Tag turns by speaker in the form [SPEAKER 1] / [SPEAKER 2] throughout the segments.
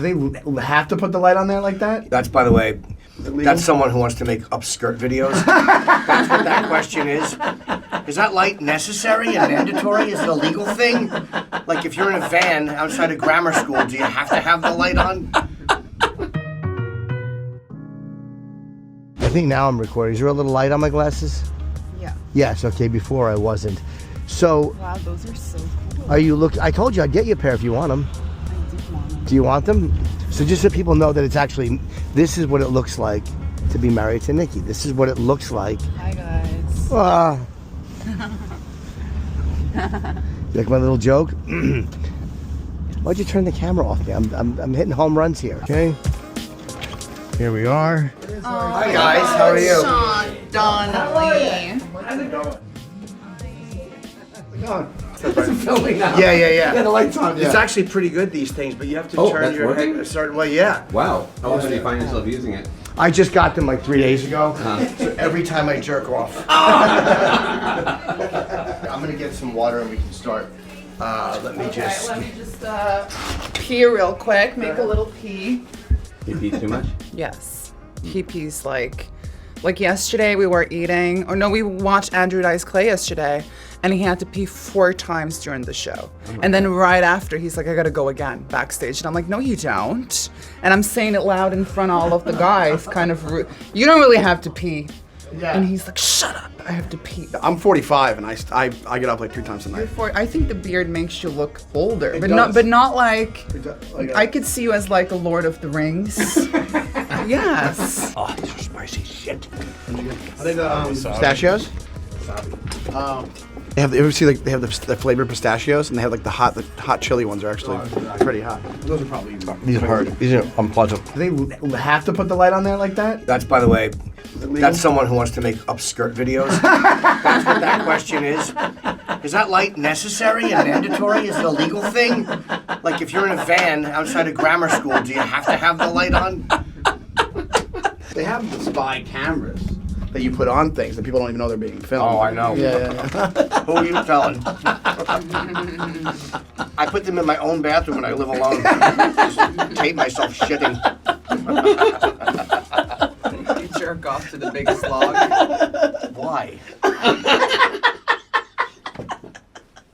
[SPEAKER 1] Do they have to put the light on there like that?
[SPEAKER 2] That's, by the way, that's someone who wants to make upskirt videos. That's what that question is. Is that light necessary and mandatory? Is it a legal thing? Like if you're in a van outside of grammar school, do you have to have the light on?
[SPEAKER 1] I think now I'm recording. Is there a little light on my glasses?
[SPEAKER 3] Yeah.
[SPEAKER 1] Yes, okay, before I wasn't. So,
[SPEAKER 3] wow, those are so cool.
[SPEAKER 1] are you I told you I'd get you a pair if you want them.
[SPEAKER 3] I do want them.
[SPEAKER 1] Do you want them? So just so people know that it's actually, this is what it looks like to be married to Nikki. This is what it looks like.
[SPEAKER 3] Hi, guys.
[SPEAKER 1] You like my little joke? Why'd you turn the camera off me? I'm hitting home runs here. Okay. Here we are.
[SPEAKER 2] Hi guys, how are you?
[SPEAKER 3] Sean Donnelly.
[SPEAKER 2] Filming now.
[SPEAKER 1] Yeah.
[SPEAKER 2] Yeah, the lights on.
[SPEAKER 1] Yeah.
[SPEAKER 2] It's actually pretty good, these things, but you have to turn
[SPEAKER 4] that's
[SPEAKER 2] your
[SPEAKER 4] working?
[SPEAKER 2] head a certain way. Yeah.
[SPEAKER 4] Wow. How often do you find yourself using it?
[SPEAKER 1] I just got them like 3 days ago. So every time I jerk off. I'm gonna get some water and we can start. Let me just
[SPEAKER 3] Pee real quick. Make a little pee.
[SPEAKER 4] You pee too much?
[SPEAKER 3] Yes. He pees like yesterday we were eating, or no, we watched Andrew Dice Clay yesterday, and he had to pee 4 times during the show. And then right after, he's like, I gotta go again backstage. And I'm like, no, you don't. And I'm saying it loud in front of all of the guys, kind of rude. You don't really have to pee.
[SPEAKER 1] Yeah.
[SPEAKER 3] And he's like, shut up, I have to pee.
[SPEAKER 5] I'm 45 and I get up like 3 times a night.
[SPEAKER 3] I think the beard makes you look older,
[SPEAKER 5] It
[SPEAKER 3] but
[SPEAKER 5] does.
[SPEAKER 3] not like,
[SPEAKER 5] Like
[SPEAKER 3] I could see you as like a Lord of the Rings. Yes.
[SPEAKER 2] Oh, these are spicy shit.
[SPEAKER 5] Are they the
[SPEAKER 1] pistachios.
[SPEAKER 5] They have. You ever see like they have the flavored pistachios and they have like the hot chili ones are actually pretty hot. Those are probably
[SPEAKER 2] These are hard. These are unpleasant.
[SPEAKER 1] Do they have to put the light on there like that?
[SPEAKER 2] That's, by the way, that's someone who wants to make upskirt videos. That's what that question is. Is that light necessary and mandatory? Is it a legal thing? Like if you're in a van outside of grammar school, do you have to have the light on?
[SPEAKER 5] They have the spy cameras that you put on things that people don't even know they're being filmed.
[SPEAKER 2] Oh, I know.
[SPEAKER 5] Yeah.
[SPEAKER 2] Who are you telling? I put them in my own bathroom when I live alone. Just tape myself shitting.
[SPEAKER 3] You jerk off to the big slog.
[SPEAKER 2] Why?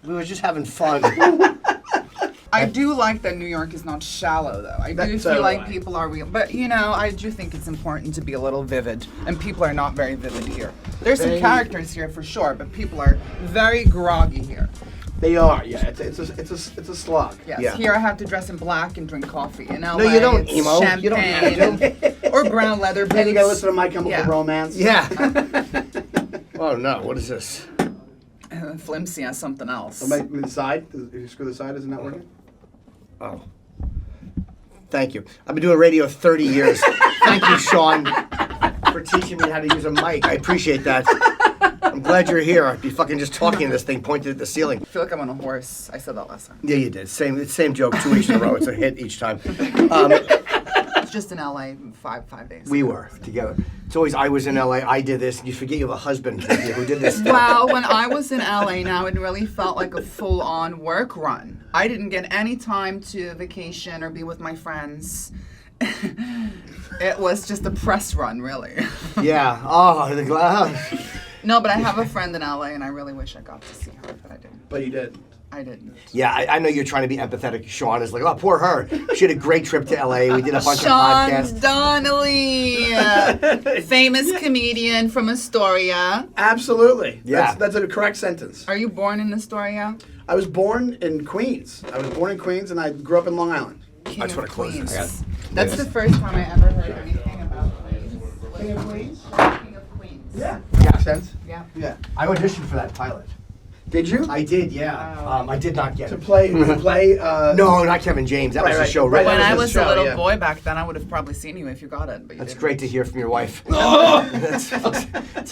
[SPEAKER 2] We were just having fun.
[SPEAKER 3] I do like that New York is not shallow, though. I do
[SPEAKER 5] So
[SPEAKER 3] feel
[SPEAKER 5] do
[SPEAKER 3] like
[SPEAKER 5] I.
[SPEAKER 3] people are real. But, you know, I do think it's important to be a little vivid. And people are not very vivid here. There's some characters here for sure, but people are very groggy here.
[SPEAKER 5] They are. Yeah. It's a slog.
[SPEAKER 3] Yes.
[SPEAKER 2] Yeah.
[SPEAKER 3] Here I have to dress in black and drink coffee. In LA,
[SPEAKER 2] No, you don't,
[SPEAKER 3] it's
[SPEAKER 2] emo.
[SPEAKER 3] champagne
[SPEAKER 2] You don't have to.
[SPEAKER 3] or brown leather boots.
[SPEAKER 5] And you gotta listen to My Chemical
[SPEAKER 3] Yeah.
[SPEAKER 5] Romance.
[SPEAKER 2] Yeah. Oh no, what is this?
[SPEAKER 3] Flimsy has something else.
[SPEAKER 5] The side. If you screw the side, isn't that working?
[SPEAKER 2] Oh. Thank you. I've been doing radio 30 years. Thank you, Sean, for teaching me how to use a mic. I appreciate that. I'm glad you're here. I'd be fucking just talking in this thing pointed at the ceiling.
[SPEAKER 3] I feel like I'm on a horse. I said that last time.
[SPEAKER 2] Yeah, you did. Same joke 2 weeks in a row. It's a hit each time.
[SPEAKER 3] It's just in LA 5 days.
[SPEAKER 2] We were together. It's always I was in LA, I did this, and you forget you have a husband who did this stuff.
[SPEAKER 3] Well, when I was in LA now, it really felt like a full-on work run. I didn't get any time to vacation or be with my friends. It was just a press run, really.
[SPEAKER 2] Yeah. Oh, the glass.
[SPEAKER 3] No, but I have a friend in LA, and I really wish I got to see her, but I didn't.
[SPEAKER 5] But you did.
[SPEAKER 3] I didn't.
[SPEAKER 2] Yeah, I know you're trying to be empathetic. Sean is like, oh, poor her. She had a great trip to LA. We did a bunch of
[SPEAKER 3] Sean
[SPEAKER 2] podcasts.
[SPEAKER 3] Donnelly, famous comedian from Astoria.
[SPEAKER 5] Absolutely.
[SPEAKER 2] Yeah.
[SPEAKER 5] That's a correct sentence.
[SPEAKER 3] Are you born in Astoria?
[SPEAKER 5] I was born in Queens. And I grew up in Long Island.
[SPEAKER 3] King
[SPEAKER 2] I just
[SPEAKER 3] of
[SPEAKER 2] wanna close
[SPEAKER 3] Queens.
[SPEAKER 2] this.
[SPEAKER 3] That's the first time I ever heard anything about Queens.
[SPEAKER 5] King of Queens?
[SPEAKER 3] King of Queens.
[SPEAKER 5] Yeah.
[SPEAKER 2] Makes sense?
[SPEAKER 3] Yeah.
[SPEAKER 5] Yeah.
[SPEAKER 2] I auditioned for that pilot.
[SPEAKER 5] Did you?
[SPEAKER 2] I did, yeah. I did not get
[SPEAKER 5] To
[SPEAKER 2] it.
[SPEAKER 5] play.
[SPEAKER 2] No, not Kevin James. That was the
[SPEAKER 5] Right,
[SPEAKER 2] show.
[SPEAKER 5] right.
[SPEAKER 3] When
[SPEAKER 5] That
[SPEAKER 3] I
[SPEAKER 5] was
[SPEAKER 3] was
[SPEAKER 5] the
[SPEAKER 3] a
[SPEAKER 5] show,
[SPEAKER 3] little
[SPEAKER 5] yeah.
[SPEAKER 3] boy back then, I would have probably seen you if you got it. But you
[SPEAKER 2] That's
[SPEAKER 3] didn't.
[SPEAKER 2] great to hear from your wife. That's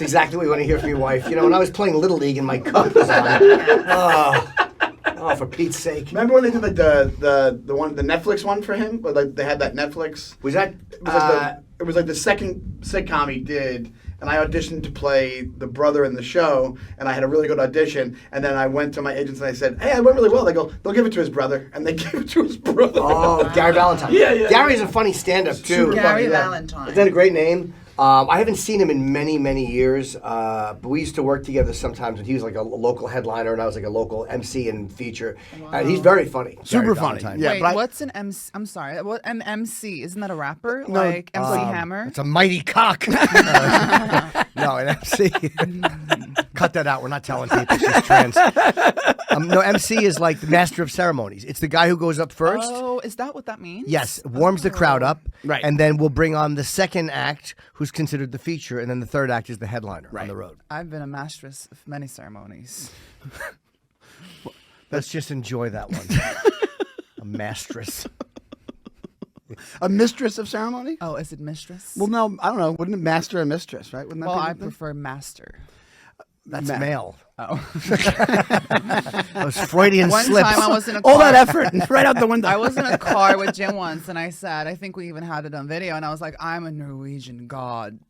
[SPEAKER 2] exactly what you want to hear from your wife. You know, when I was playing Little League and my cup was on. Oh, for Pete's sake.
[SPEAKER 5] Remember when they did like the Netflix one for him? Where, like they had that Netflix.
[SPEAKER 2] Was that...
[SPEAKER 5] It was like the second sitcom he did, and I auditioned to play the brother in the show, and I had a really good audition. And then I went to my agents and I said, "Hey, I went really well." They go, "They'll give it to his brother," and they gave it to his brother.
[SPEAKER 2] Oh, Gary Valentine.
[SPEAKER 5] Yeah.
[SPEAKER 2] Gary's a funny stand-up too.
[SPEAKER 3] Gary Valentine.
[SPEAKER 2] Is that a great name? I haven't seen him in many, many years, but we used to work together sometimes when he was like a local headliner and I was like a local MC and feature. And he's very funny.
[SPEAKER 5] Super
[SPEAKER 2] Gary
[SPEAKER 5] funny.
[SPEAKER 2] Valentine.
[SPEAKER 5] Yeah,
[SPEAKER 3] Wait,
[SPEAKER 5] but
[SPEAKER 3] what's an MC? I'm sorry. What an MC? Isn't that a rapper? Like MC Hammer?
[SPEAKER 1] It's a mighty cock. No, an MC. Cut that out. We're not telling people she's trans. No, MC is like the master of ceremonies. It's the guy who goes up first.
[SPEAKER 3] Oh, is that what that means?
[SPEAKER 1] Yes, warms the crowd up.
[SPEAKER 5] Right.
[SPEAKER 1] And then we'll bring on the second act, who's considered the feature, and then the third act is the headliner on the road.
[SPEAKER 3] I've been a mistress of many ceremonies.
[SPEAKER 1] Let's just enjoy that one. A mistress.
[SPEAKER 5] a mistress of ceremony?
[SPEAKER 3] Oh, is it mistress?
[SPEAKER 5] Well, no, I don't know. Wouldn't it master and mistress, right? Wouldn't that
[SPEAKER 3] Well,
[SPEAKER 5] be
[SPEAKER 3] I
[SPEAKER 5] the thing?
[SPEAKER 3] prefer master.
[SPEAKER 1] That's male.
[SPEAKER 3] Oh.
[SPEAKER 1] Those Freudian
[SPEAKER 3] One
[SPEAKER 1] slips.
[SPEAKER 3] time I was in a car.
[SPEAKER 5] All that effort right out the window.
[SPEAKER 3] I was in a car with Jim once, and I said, I think we even had it on video, and I was like, I'm a Norwegian god.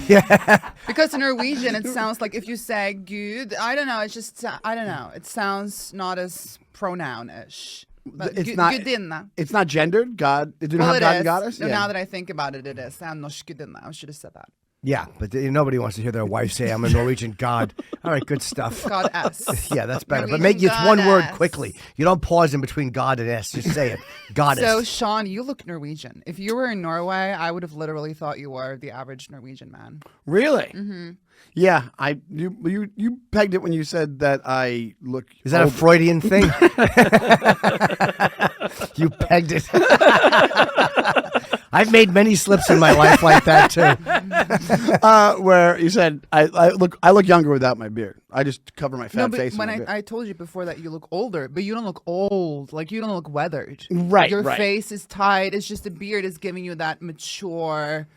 [SPEAKER 1] Yeah.
[SPEAKER 3] Because in Norwegian, it sounds like if you say Gud, I don't know, it's just, I don't know, it sounds not as pronoun-ish. But
[SPEAKER 5] It's not-
[SPEAKER 3] Gudinne.
[SPEAKER 5] It's not gendered. God. They do
[SPEAKER 3] Well,
[SPEAKER 5] have
[SPEAKER 3] it
[SPEAKER 5] God
[SPEAKER 3] is.
[SPEAKER 5] and goddess.
[SPEAKER 3] No,
[SPEAKER 5] Yeah.
[SPEAKER 3] now that I think about it, it is. I'm norsk gudinne. I should have said that.
[SPEAKER 1] Yeah, but nobody wants to hear their wife say, I'm a Norwegian god. All right, good stuff.
[SPEAKER 3] God S.
[SPEAKER 1] Yeah, that's better. But
[SPEAKER 3] Norwegian
[SPEAKER 1] make it's one word
[SPEAKER 3] goddess.
[SPEAKER 1] quickly. You don't pause in between God and S. Just say it. Goddess.
[SPEAKER 3] So, Sean, you look Norwegian. If you were in Norway, I would have literally thought you were the average Norwegian man.
[SPEAKER 5] Really? Mm-hmm. Yeah. You pegged it when you said that I look.
[SPEAKER 1] Is that a Freudian thing? You pegged it. I've made many slips in my life like that too.
[SPEAKER 5] Where you said I look younger without my beard. I just cover my fat
[SPEAKER 3] No, but
[SPEAKER 5] face. with
[SPEAKER 3] when
[SPEAKER 5] my beard.
[SPEAKER 3] I told you before that you look older, but you don't look old. Like, you don't look weathered.
[SPEAKER 5] Right,
[SPEAKER 3] Your
[SPEAKER 5] right.
[SPEAKER 3] face is tight. It's just the beard is giving you that mature.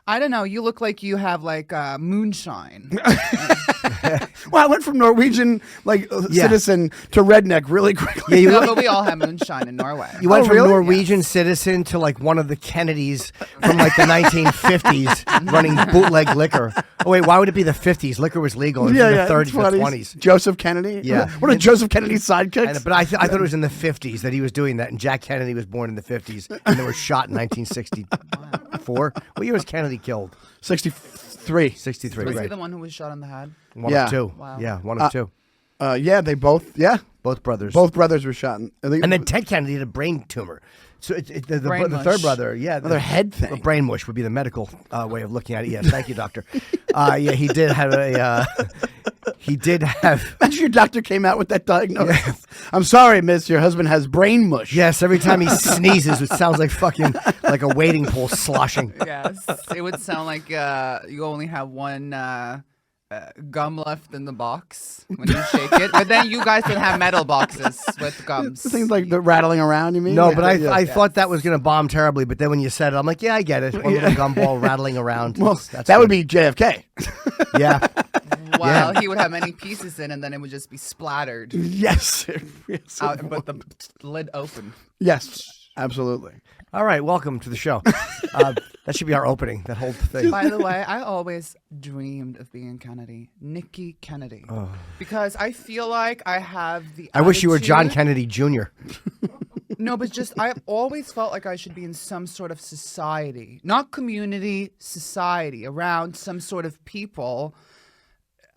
[SPEAKER 3] I don't know. You look like you have like moonshine.
[SPEAKER 5] Well, I went from Norwegian citizen to redneck really quickly.
[SPEAKER 1] Yeah, you
[SPEAKER 3] No,
[SPEAKER 1] look-
[SPEAKER 3] but we all have moonshine in Norway.
[SPEAKER 1] You went
[SPEAKER 5] Oh,
[SPEAKER 1] from
[SPEAKER 5] really?
[SPEAKER 1] Norwegian citizen to like one of the Kennedys from like the 1950s running bootleg liquor. Oh wait, why would it be the 50s? Liquor was legal. It was in the 30s and 20s.
[SPEAKER 5] Joseph Kennedy.
[SPEAKER 1] Yeah.
[SPEAKER 5] What are Joseph Kennedy's sidekicks?
[SPEAKER 1] But I thought it was in the 50s that he was doing that, and Jack Kennedy was born in the 50s, and they were shot in 1964. What year was Kennedy killed?
[SPEAKER 5] 63.
[SPEAKER 1] 63,
[SPEAKER 3] Was he
[SPEAKER 1] right?
[SPEAKER 3] the one who was shot in the head?
[SPEAKER 1] One
[SPEAKER 5] Yeah.
[SPEAKER 1] of two.
[SPEAKER 3] Wow.
[SPEAKER 1] Yeah, one of two.
[SPEAKER 5] Yeah, they both. Yeah,
[SPEAKER 1] Both brothers.
[SPEAKER 5] both brothers were shot.
[SPEAKER 1] And then Ted Kennedy had a brain tumor. So the
[SPEAKER 3] Brain
[SPEAKER 1] third
[SPEAKER 3] mush.
[SPEAKER 1] brother, yeah.
[SPEAKER 5] Another head thing.
[SPEAKER 1] A brain mush would be the medical way of looking at it. Yes, thank you, doctor. Yeah, he did have a... he did have...
[SPEAKER 5] Imagine your doctor came out with that diagnosis. I'm sorry, miss. Your husband has brain mush.
[SPEAKER 1] Yes, every time he sneezes, it sounds like fucking... like a wading pool sloshing.
[SPEAKER 3] Yes. It would sound like you only have one gum left in the box when you shake it. But then you guys don't have metal boxes with gums.
[SPEAKER 5] Things like the rattling around, you mean?
[SPEAKER 1] No,
[SPEAKER 5] Like
[SPEAKER 1] but
[SPEAKER 5] the- yeah.
[SPEAKER 1] I thought that was going to bomb terribly, but then when you said it, I'm like, yeah, I get it. One little gumball rattling around.
[SPEAKER 5] Well,
[SPEAKER 1] That's
[SPEAKER 5] that would
[SPEAKER 1] good.
[SPEAKER 5] be JFK.
[SPEAKER 1] Yeah.
[SPEAKER 3] Well, he would have many pieces in, and then it would just be splattered
[SPEAKER 5] Yes. Yes.
[SPEAKER 3] out, but the lid open.
[SPEAKER 5] Yes. Absolutely.
[SPEAKER 1] All right, welcome to the show. That should be our opening, that whole thing.
[SPEAKER 3] By the way, I always dreamed of being Kennedy, Nikki Kennedy, because I feel like I have the.
[SPEAKER 1] I wish you were John
[SPEAKER 3] attitude-
[SPEAKER 1] Kennedy Jr.
[SPEAKER 3] No, but just I've always felt like I should be in some sort of society, not community, society around some sort of people.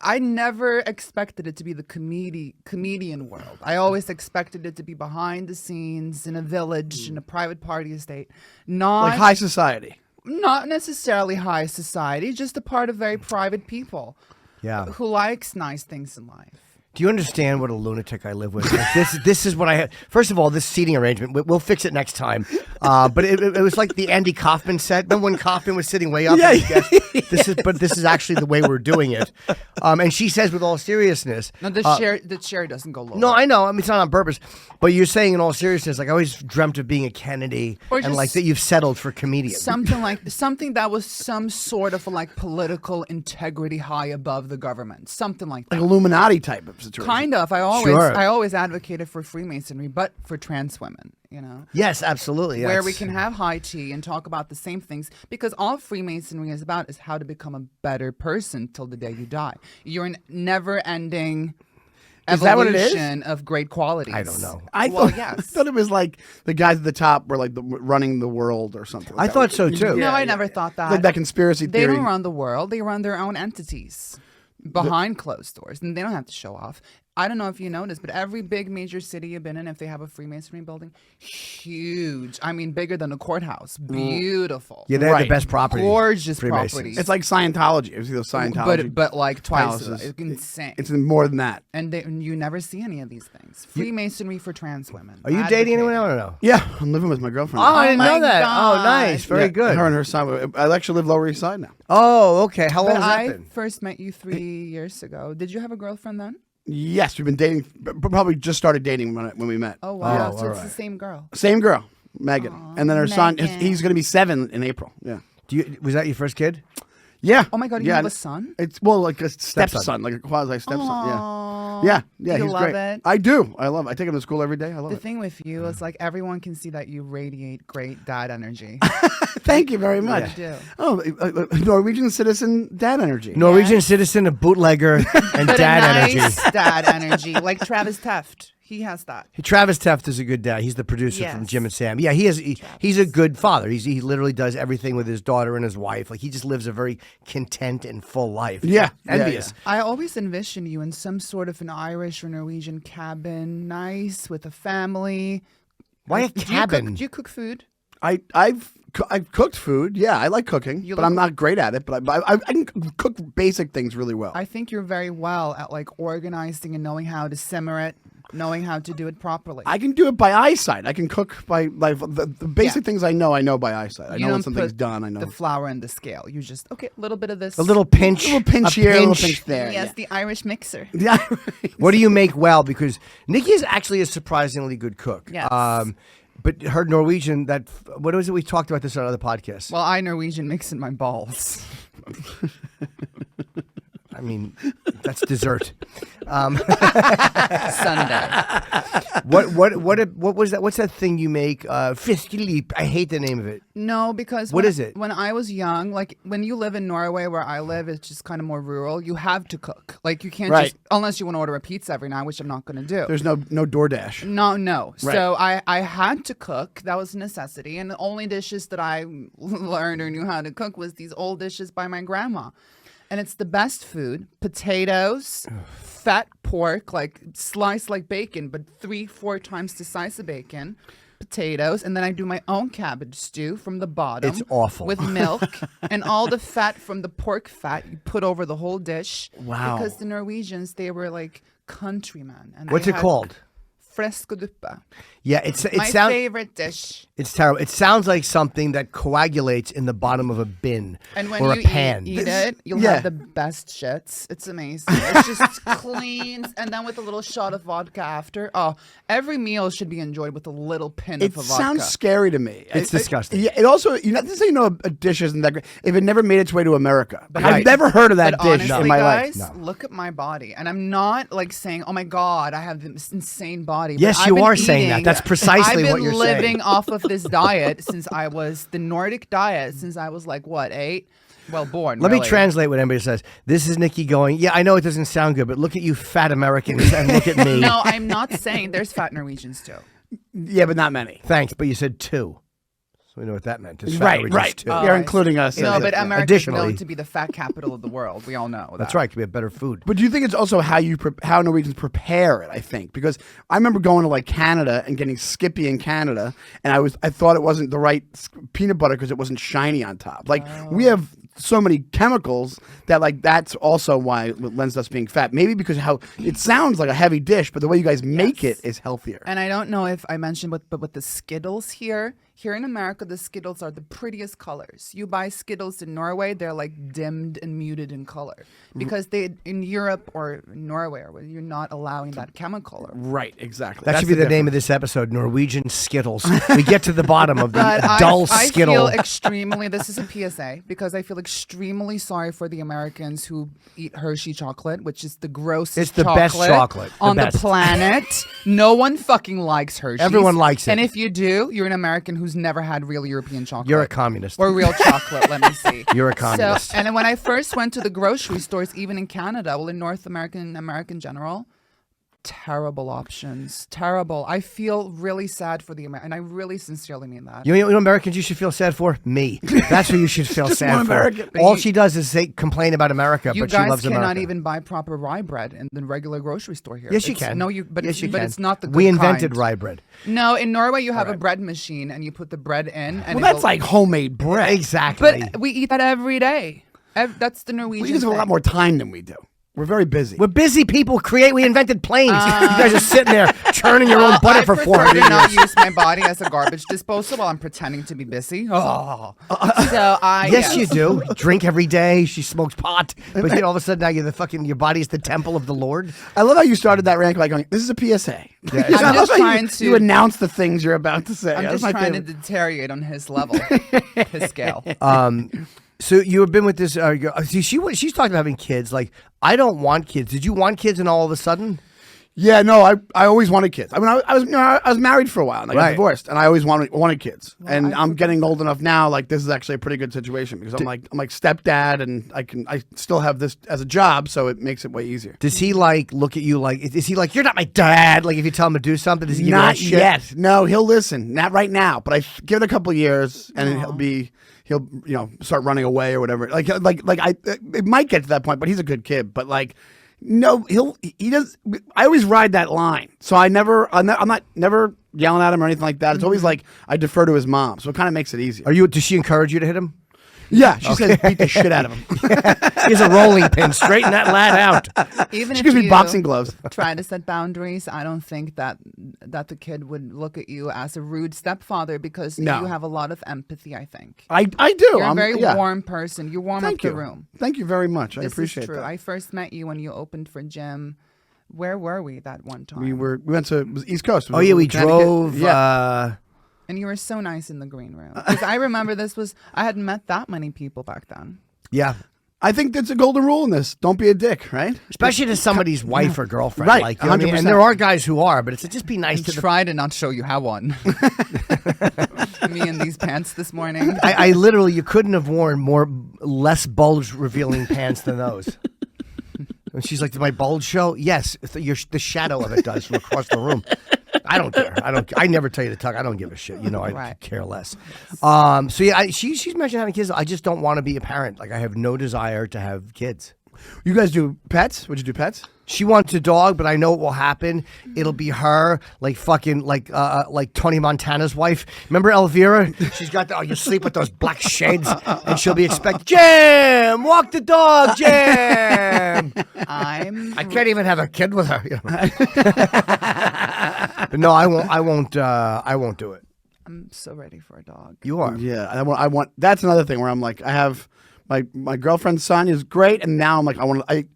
[SPEAKER 3] I never expected it to be the comedian world. I always expected it to be behind the scenes in a village, in a private party estate, not
[SPEAKER 5] Like high society.
[SPEAKER 3] not necessarily high society, just a part of very private people
[SPEAKER 1] Yeah.
[SPEAKER 3] who likes nice things in life.
[SPEAKER 1] Do you understand what a lunatic I live with? Like this is what I had. First of all, this seating arrangement, we'll fix it next time. But it was like the Andy Kaufman set. Remember when Kaufman was sitting way up?
[SPEAKER 5] Yeah,
[SPEAKER 1] and he guessed, this is actually the way we're doing it. And she says with all seriousness.
[SPEAKER 3] No, the chair doesn't go lower.
[SPEAKER 1] No, I know. I mean, it's not on purpose. But you're saying in all seriousness, like I always dreamt of being a Kennedy,
[SPEAKER 3] Or
[SPEAKER 1] and
[SPEAKER 3] just
[SPEAKER 1] like that you've settled for comedian.
[SPEAKER 3] something that was some sort of like political integrity high above the government, something like that.
[SPEAKER 5] Like Illuminati type of situation.
[SPEAKER 3] Kind of. I
[SPEAKER 1] Sure.
[SPEAKER 3] always advocated for Freemasonry, but for trans women. You know.
[SPEAKER 1] Yes, absolutely.
[SPEAKER 3] Where we
[SPEAKER 1] That's-
[SPEAKER 3] can have high tea and talk about the same things, because all Freemasonry is about is how to become a better person till the day you die. You're a never-ending
[SPEAKER 5] Is that what it is?
[SPEAKER 3] evolution of great qualities.
[SPEAKER 1] I don't know.
[SPEAKER 5] I
[SPEAKER 3] Well,
[SPEAKER 5] thought,
[SPEAKER 3] yes.
[SPEAKER 5] I thought it was like the guys at the top were like running the world or something.
[SPEAKER 1] I
[SPEAKER 5] Like
[SPEAKER 1] thought
[SPEAKER 5] that.
[SPEAKER 1] so, too.
[SPEAKER 3] No, I never thought that.
[SPEAKER 5] Like that conspiracy
[SPEAKER 3] They
[SPEAKER 5] theory.
[SPEAKER 3] don't run the world. They run their own entities behind closed doors, and they don't have to show off. I don't know if you noticed, but every big major city you've been in, if they have a Freemasonry building, huge. I mean, bigger than a courthouse. Beautiful.
[SPEAKER 1] Yeah, they have the
[SPEAKER 5] Right.
[SPEAKER 1] best property.
[SPEAKER 3] Gorgeous
[SPEAKER 1] Freemasons.
[SPEAKER 3] properties.
[SPEAKER 5] It's like Scientology. You see those Scientology
[SPEAKER 3] but like twice.
[SPEAKER 5] palaces.
[SPEAKER 3] It's insane.
[SPEAKER 5] It's more than that.
[SPEAKER 3] and you never see any of these things. Freemasonry for trans women.
[SPEAKER 1] Are you dating anyone
[SPEAKER 3] Advocate.
[SPEAKER 1] else or no?
[SPEAKER 5] Yeah, I'm living with my girlfriend.
[SPEAKER 1] Oh, I didn't
[SPEAKER 3] my
[SPEAKER 1] know that. Oh,
[SPEAKER 3] God.
[SPEAKER 1] nice. Very
[SPEAKER 5] Yeah,
[SPEAKER 1] good.
[SPEAKER 5] Her and her son. I actually live Lower East Side now.
[SPEAKER 1] Oh, okay. How long
[SPEAKER 3] But
[SPEAKER 1] has that
[SPEAKER 3] I
[SPEAKER 1] been?
[SPEAKER 3] first met you 3 years ago. Did you have a girlfriend then?
[SPEAKER 5] Yes, we've been dating. Probably just started dating when we met.
[SPEAKER 3] Oh wow!
[SPEAKER 1] Oh,
[SPEAKER 3] so it's
[SPEAKER 1] alright.
[SPEAKER 3] the same girl.
[SPEAKER 5] Same girl, Megan, and then her son.
[SPEAKER 3] Megan.
[SPEAKER 5] He's going to be 7 in April. Yeah.
[SPEAKER 1] Was that your first kid?
[SPEAKER 5] Yeah.
[SPEAKER 3] Oh my God! You
[SPEAKER 5] yeah.
[SPEAKER 3] have a son?
[SPEAKER 5] It's like a
[SPEAKER 1] Stepson.
[SPEAKER 5] stepson, like a quasi stepson.
[SPEAKER 3] Aw.
[SPEAKER 5] Yeah. Yeah.
[SPEAKER 3] Do you
[SPEAKER 5] He's
[SPEAKER 3] love
[SPEAKER 5] great.
[SPEAKER 3] it?
[SPEAKER 5] I do. I love it. I take him to school every day. I love
[SPEAKER 3] The
[SPEAKER 5] it.
[SPEAKER 3] thing with you is like everyone can see that you radiate great dad energy.
[SPEAKER 5] Thank you very much.
[SPEAKER 3] You do.
[SPEAKER 5] Oh, Norwegian citizen dad energy.
[SPEAKER 1] Norwegian citizen, a bootlegger, and
[SPEAKER 3] But
[SPEAKER 1] dad
[SPEAKER 3] a nice
[SPEAKER 1] energy.
[SPEAKER 3] dad energy, like Travis Teft. He has that.
[SPEAKER 1] Travis Teft is a good dad. He's the producer from
[SPEAKER 3] Yes.
[SPEAKER 1] Jim and Sam. Yeah, he's a good father. He literally does everything with his daughter and his wife. Like he just lives a very content and full life.
[SPEAKER 5] Yeah.
[SPEAKER 1] Envious.
[SPEAKER 3] I always envision you in some sort of an Irish or Norwegian cabin, nice with a family.
[SPEAKER 1] Why a
[SPEAKER 3] Do you cook-
[SPEAKER 1] cabin?
[SPEAKER 3] Do you cook food?
[SPEAKER 5] I've cooked food. Yeah, I like cooking,
[SPEAKER 3] You
[SPEAKER 5] but
[SPEAKER 3] look-
[SPEAKER 5] I'm not great at it. But I can cook basic things really well.
[SPEAKER 3] I think you're very well at like organizing and knowing how to simmer it, knowing how to do it properly.
[SPEAKER 5] I can do it by eyesight. I can cook by like the basic
[SPEAKER 3] Yeah.
[SPEAKER 5] things I know by eyesight. I
[SPEAKER 3] You
[SPEAKER 5] know when
[SPEAKER 3] don't
[SPEAKER 5] something's
[SPEAKER 3] put
[SPEAKER 5] done. I know
[SPEAKER 3] the flour in the scale. You just a little bit of this.
[SPEAKER 1] A little pinch.
[SPEAKER 5] a little pinch
[SPEAKER 1] a
[SPEAKER 5] here, a little pinch there.
[SPEAKER 3] Yes, the Irish mixer.
[SPEAKER 5] Yeah.
[SPEAKER 1] What do you make well? Because Nikki is actually a surprisingly good cook.
[SPEAKER 3] Yes.
[SPEAKER 1] But her Norwegian, what was it? We talked about this on other podcasts.
[SPEAKER 3] Well, I Norwegian mix in my balls.
[SPEAKER 1] I mean, that's dessert.
[SPEAKER 3] Sunday.
[SPEAKER 1] What was that? What's that thing you make? Fiskeleep. I hate the name of it.
[SPEAKER 3] No, because
[SPEAKER 1] What
[SPEAKER 3] when,
[SPEAKER 1] is it?
[SPEAKER 3] When I was young, like when you live in Norway, where I live, it's just kind of more rural. You have to cook. Like you can't
[SPEAKER 5] Right.
[SPEAKER 3] just unless you want to order a pizza every night, which I'm not going to do.
[SPEAKER 5] There's no DoorDash.
[SPEAKER 3] No.
[SPEAKER 5] Right.
[SPEAKER 3] So I had to cook. That was a necessity. And the only dishes that I learned or knew how to cook was these old dishes by my grandma. And it's the best food. Potatoes, fat pork, like sliced like bacon, but 3-4 times the size of bacon. Potatoes, and then I do my own cabbage stew from the bottom.
[SPEAKER 1] It's awful.
[SPEAKER 3] With milk and all the fat from the pork fat you put over the whole dish.
[SPEAKER 5] Wow.
[SPEAKER 3] Because the Norwegians, they were like countrymen. And
[SPEAKER 1] What's
[SPEAKER 3] I
[SPEAKER 1] it
[SPEAKER 3] had
[SPEAKER 1] called?
[SPEAKER 3] Frescoduppe.
[SPEAKER 1] Yeah, it
[SPEAKER 3] My
[SPEAKER 1] sounds.
[SPEAKER 3] favorite dish.
[SPEAKER 1] It's terrible. It sounds like something that coagulates in the bottom of a bin
[SPEAKER 3] And when
[SPEAKER 1] or
[SPEAKER 3] you
[SPEAKER 1] a pan.
[SPEAKER 3] eat it, you'll
[SPEAKER 5] Yeah.
[SPEAKER 3] have the best shits. It's amazing. It's just clean, and then with a little shot of vodka after. Oh, every meal should be enjoyed with a little pin
[SPEAKER 5] It
[SPEAKER 3] of a vodka.
[SPEAKER 5] sounds scary to me.
[SPEAKER 1] It's disgusting.
[SPEAKER 5] Yeah, it also, this is how you know a dish isn't that great. If it never made its way to America.
[SPEAKER 3] But
[SPEAKER 5] I've
[SPEAKER 3] right.
[SPEAKER 5] never heard of that
[SPEAKER 3] But
[SPEAKER 5] dish
[SPEAKER 3] honestly,
[SPEAKER 5] in my
[SPEAKER 3] guys,
[SPEAKER 5] life.
[SPEAKER 3] look at my body, and I'm not like saying, "Oh my God, I have this insane body." But
[SPEAKER 1] Yes,
[SPEAKER 3] I've
[SPEAKER 1] you
[SPEAKER 3] been
[SPEAKER 1] are saying that.
[SPEAKER 3] eating-
[SPEAKER 1] That's precisely
[SPEAKER 3] I've
[SPEAKER 1] what
[SPEAKER 3] been
[SPEAKER 1] you're
[SPEAKER 3] living
[SPEAKER 1] saying.
[SPEAKER 3] off of this diet since I was the Nordic diet since I was like what 8? Well, born.
[SPEAKER 1] Let me
[SPEAKER 3] really.
[SPEAKER 1] translate what anybody says. This is Nikki going, yeah, I know it doesn't sound good, but look at you fat Americans and look at me.
[SPEAKER 3] No, I'm not saying there's fat Norwegians too.
[SPEAKER 5] Yeah, but not many.
[SPEAKER 1] Thanks, but you said 2. So we know what that meant. There's fat
[SPEAKER 5] Right,
[SPEAKER 1] Norwegians
[SPEAKER 5] right.
[SPEAKER 1] too.
[SPEAKER 5] You're including us.
[SPEAKER 3] No,
[SPEAKER 5] in
[SPEAKER 3] but
[SPEAKER 5] it.
[SPEAKER 3] America's
[SPEAKER 1] Additionally-
[SPEAKER 3] known to be the fat capital of the world. We all know that.
[SPEAKER 1] That's right. Could be a better food.
[SPEAKER 5] But do you think it's also how how Norwegians prepare it? I think because I remember going to like Canada and getting Skippy in Canada, and I thought it wasn't the right peanut butter because it wasn't shiny on top. Like we have so many chemicals that like that's also why it lends us being fat. Maybe because how it sounds like a heavy dish, but the way you guys make it is healthier.
[SPEAKER 3] And I don't know if I mentioned, but with the Skittles here in America, the Skittles are the prettiest colors. You buy Skittles in Norway, they're like dimmed and muted in color because they in Europe or Norway, or you're not allowing that chemical. Or,
[SPEAKER 5] Right, exactly.
[SPEAKER 1] That
[SPEAKER 5] That's
[SPEAKER 1] should be the name of
[SPEAKER 5] difference.
[SPEAKER 1] this episode, Norwegian Skittles. We get to the bottom of the
[SPEAKER 3] but
[SPEAKER 1] dull
[SPEAKER 3] I
[SPEAKER 1] Skittle.
[SPEAKER 3] feel extremely. This is a PSA because I feel extremely sorry for the Americans who eat Hershey chocolate, which is the grossest
[SPEAKER 1] It's the best chocolate.
[SPEAKER 3] on the
[SPEAKER 1] best.
[SPEAKER 3] planet. No one fucking likes Hershey.
[SPEAKER 1] Everyone likes it.
[SPEAKER 3] And if you do, you're an American who's never had real European chocolate.
[SPEAKER 1] You're a communist.
[SPEAKER 3] Or real chocolate, let me see.
[SPEAKER 1] You're a communist.
[SPEAKER 3] So, and then when I first went to the grocery stores, even in Canada, well, in North America, American general, terrible options. Terrible. I feel really sad for the American, and I really sincerely mean that.
[SPEAKER 1] You know Americans you should feel sad for? Me. That's who you should feel sad
[SPEAKER 5] one
[SPEAKER 1] for.
[SPEAKER 5] American.
[SPEAKER 1] All she does is complain about America,
[SPEAKER 3] You
[SPEAKER 1] but she
[SPEAKER 3] guys
[SPEAKER 1] loves
[SPEAKER 3] cannot
[SPEAKER 1] America.
[SPEAKER 3] even buy proper rye bread in the regular grocery store here.
[SPEAKER 1] Yes, you
[SPEAKER 3] It's-
[SPEAKER 1] can.
[SPEAKER 3] No, you. But
[SPEAKER 1] yes,
[SPEAKER 3] it's,
[SPEAKER 1] you
[SPEAKER 3] but
[SPEAKER 1] can.
[SPEAKER 3] it's not the good
[SPEAKER 1] We invented
[SPEAKER 3] kind.
[SPEAKER 1] rye bread.
[SPEAKER 3] No, in Norway you have a bread machine and you put the bread in. And
[SPEAKER 5] Well, that's like homemade bread.
[SPEAKER 1] Exactly.
[SPEAKER 3] But we eat that every day. That's the Norwegian.
[SPEAKER 5] We just have a
[SPEAKER 3] thing.
[SPEAKER 5] lot more time than we do. We're very busy.
[SPEAKER 1] We're busy people. We invented planes. You guys are sitting there churning your own butter
[SPEAKER 3] I
[SPEAKER 1] for
[SPEAKER 3] prefer
[SPEAKER 1] 400
[SPEAKER 3] to not
[SPEAKER 1] years.
[SPEAKER 3] use my body as a garbage disposal while I'm pretending to be busy. Oh. So I
[SPEAKER 1] Yes, you do. Drink every day. She smokes pot. But all of a sudden now your body's the temple of the Lord.
[SPEAKER 5] I love how you started that rant by going, "This is a PSA."
[SPEAKER 1] Yeah,
[SPEAKER 5] I love
[SPEAKER 3] just
[SPEAKER 5] how
[SPEAKER 3] trying to-
[SPEAKER 5] you announce the things you're about to say.
[SPEAKER 3] I'm
[SPEAKER 5] That's
[SPEAKER 3] just
[SPEAKER 5] my
[SPEAKER 3] trying to
[SPEAKER 5] favorite.
[SPEAKER 3] deteriorate on his level, his scale.
[SPEAKER 1] So you have been with this. She's talking about having kids. Like, I don't want kids. Did you want kids, and all of a sudden?
[SPEAKER 5] Yeah, no, I always wanted kids. I mean, I was married for a while and I got
[SPEAKER 1] Right.
[SPEAKER 5] divorced, and I always wanted kids. and
[SPEAKER 3] I
[SPEAKER 5] I'm getting old enough now. Like, this is actually a pretty good situation because I'm like stepdad, and I still have this as a job, so it makes it way easier.
[SPEAKER 1] Does he like look at you like? Is he like, you're not my dad? Like, if you tell him to do something, does he give you
[SPEAKER 5] Not
[SPEAKER 1] that shit?
[SPEAKER 5] yet. No, he'll listen. Not right now, but I give it a couple of years, and he'll start running away or whatever. It might get to that point, but he's a good kid. But like, no, he does. I always ride that line, so I'm not yelling at him or anything like that. It's always like I defer to his mom, so it kind of makes it easier.
[SPEAKER 1] Does she encourage you to hit him?
[SPEAKER 5] Yeah, she says beat the shit out of him.
[SPEAKER 1] Here's a rolling pin. Straighten that lad out.
[SPEAKER 3] Even
[SPEAKER 5] She
[SPEAKER 3] if
[SPEAKER 5] gives me
[SPEAKER 3] you
[SPEAKER 5] boxing gloves.
[SPEAKER 3] try to set boundaries, I don't think that the kid would look at you as a rude stepfather because
[SPEAKER 5] No.
[SPEAKER 3] you have a lot of empathy. I think
[SPEAKER 5] I do.
[SPEAKER 3] you're a
[SPEAKER 5] I'm
[SPEAKER 3] very
[SPEAKER 5] yeah.
[SPEAKER 3] warm person. You warm
[SPEAKER 5] Thank
[SPEAKER 3] up
[SPEAKER 5] you.
[SPEAKER 3] the room.
[SPEAKER 5] Thank you very much. I
[SPEAKER 3] This
[SPEAKER 5] appreciate
[SPEAKER 3] is true.
[SPEAKER 5] that.
[SPEAKER 3] I first met you when you opened for Jim. Where were we that one time?
[SPEAKER 5] We went to it was East Coast.
[SPEAKER 1] Oh yeah, we
[SPEAKER 5] Connecticut.
[SPEAKER 1] drove.
[SPEAKER 5] Yeah.
[SPEAKER 3] And you were so nice in the green room. Because I remember I hadn't met that many people back then.
[SPEAKER 1] Yeah.
[SPEAKER 5] I think that's a golden rule in this. Don't be a dick, right?
[SPEAKER 1] Especially to somebody's wife or girlfriend.
[SPEAKER 5] Right,
[SPEAKER 1] Like, you know what I mean?
[SPEAKER 5] 100%.
[SPEAKER 1] And there are guys who are, but it's just be nice to the
[SPEAKER 3] Try to not show you how one. Me in these pants this morning.
[SPEAKER 1] I literally, you couldn't have worn less bulge revealing pants than those. And she's like, "Did my bulge show?" Yes, the shadow of it does from across the room. I don't care. I never tell you to tuck. I don't give a shit. You know, I
[SPEAKER 3] Right.
[SPEAKER 1] care less. So yeah, she's mentioned having kids. I just don't want to be a parent. Like, I have no desire to have kids.
[SPEAKER 5] You guys do pets? Would you do pets?
[SPEAKER 1] She wants a dog, but I know what will happen. It'll be her, like fucking, like Tony Montana's wife. Remember Elvira? She's got you sleep with those black shades, and she'll be expecting, Jim, walk the dog, Jim. I can't even have a kid with her. You know? But no, I won't do it.
[SPEAKER 3] I'm so ready for a dog.
[SPEAKER 1] You are.
[SPEAKER 5] Yeah, I want. That's another thing where I'm like, I have my girlfriend's son is great, and now I'm like,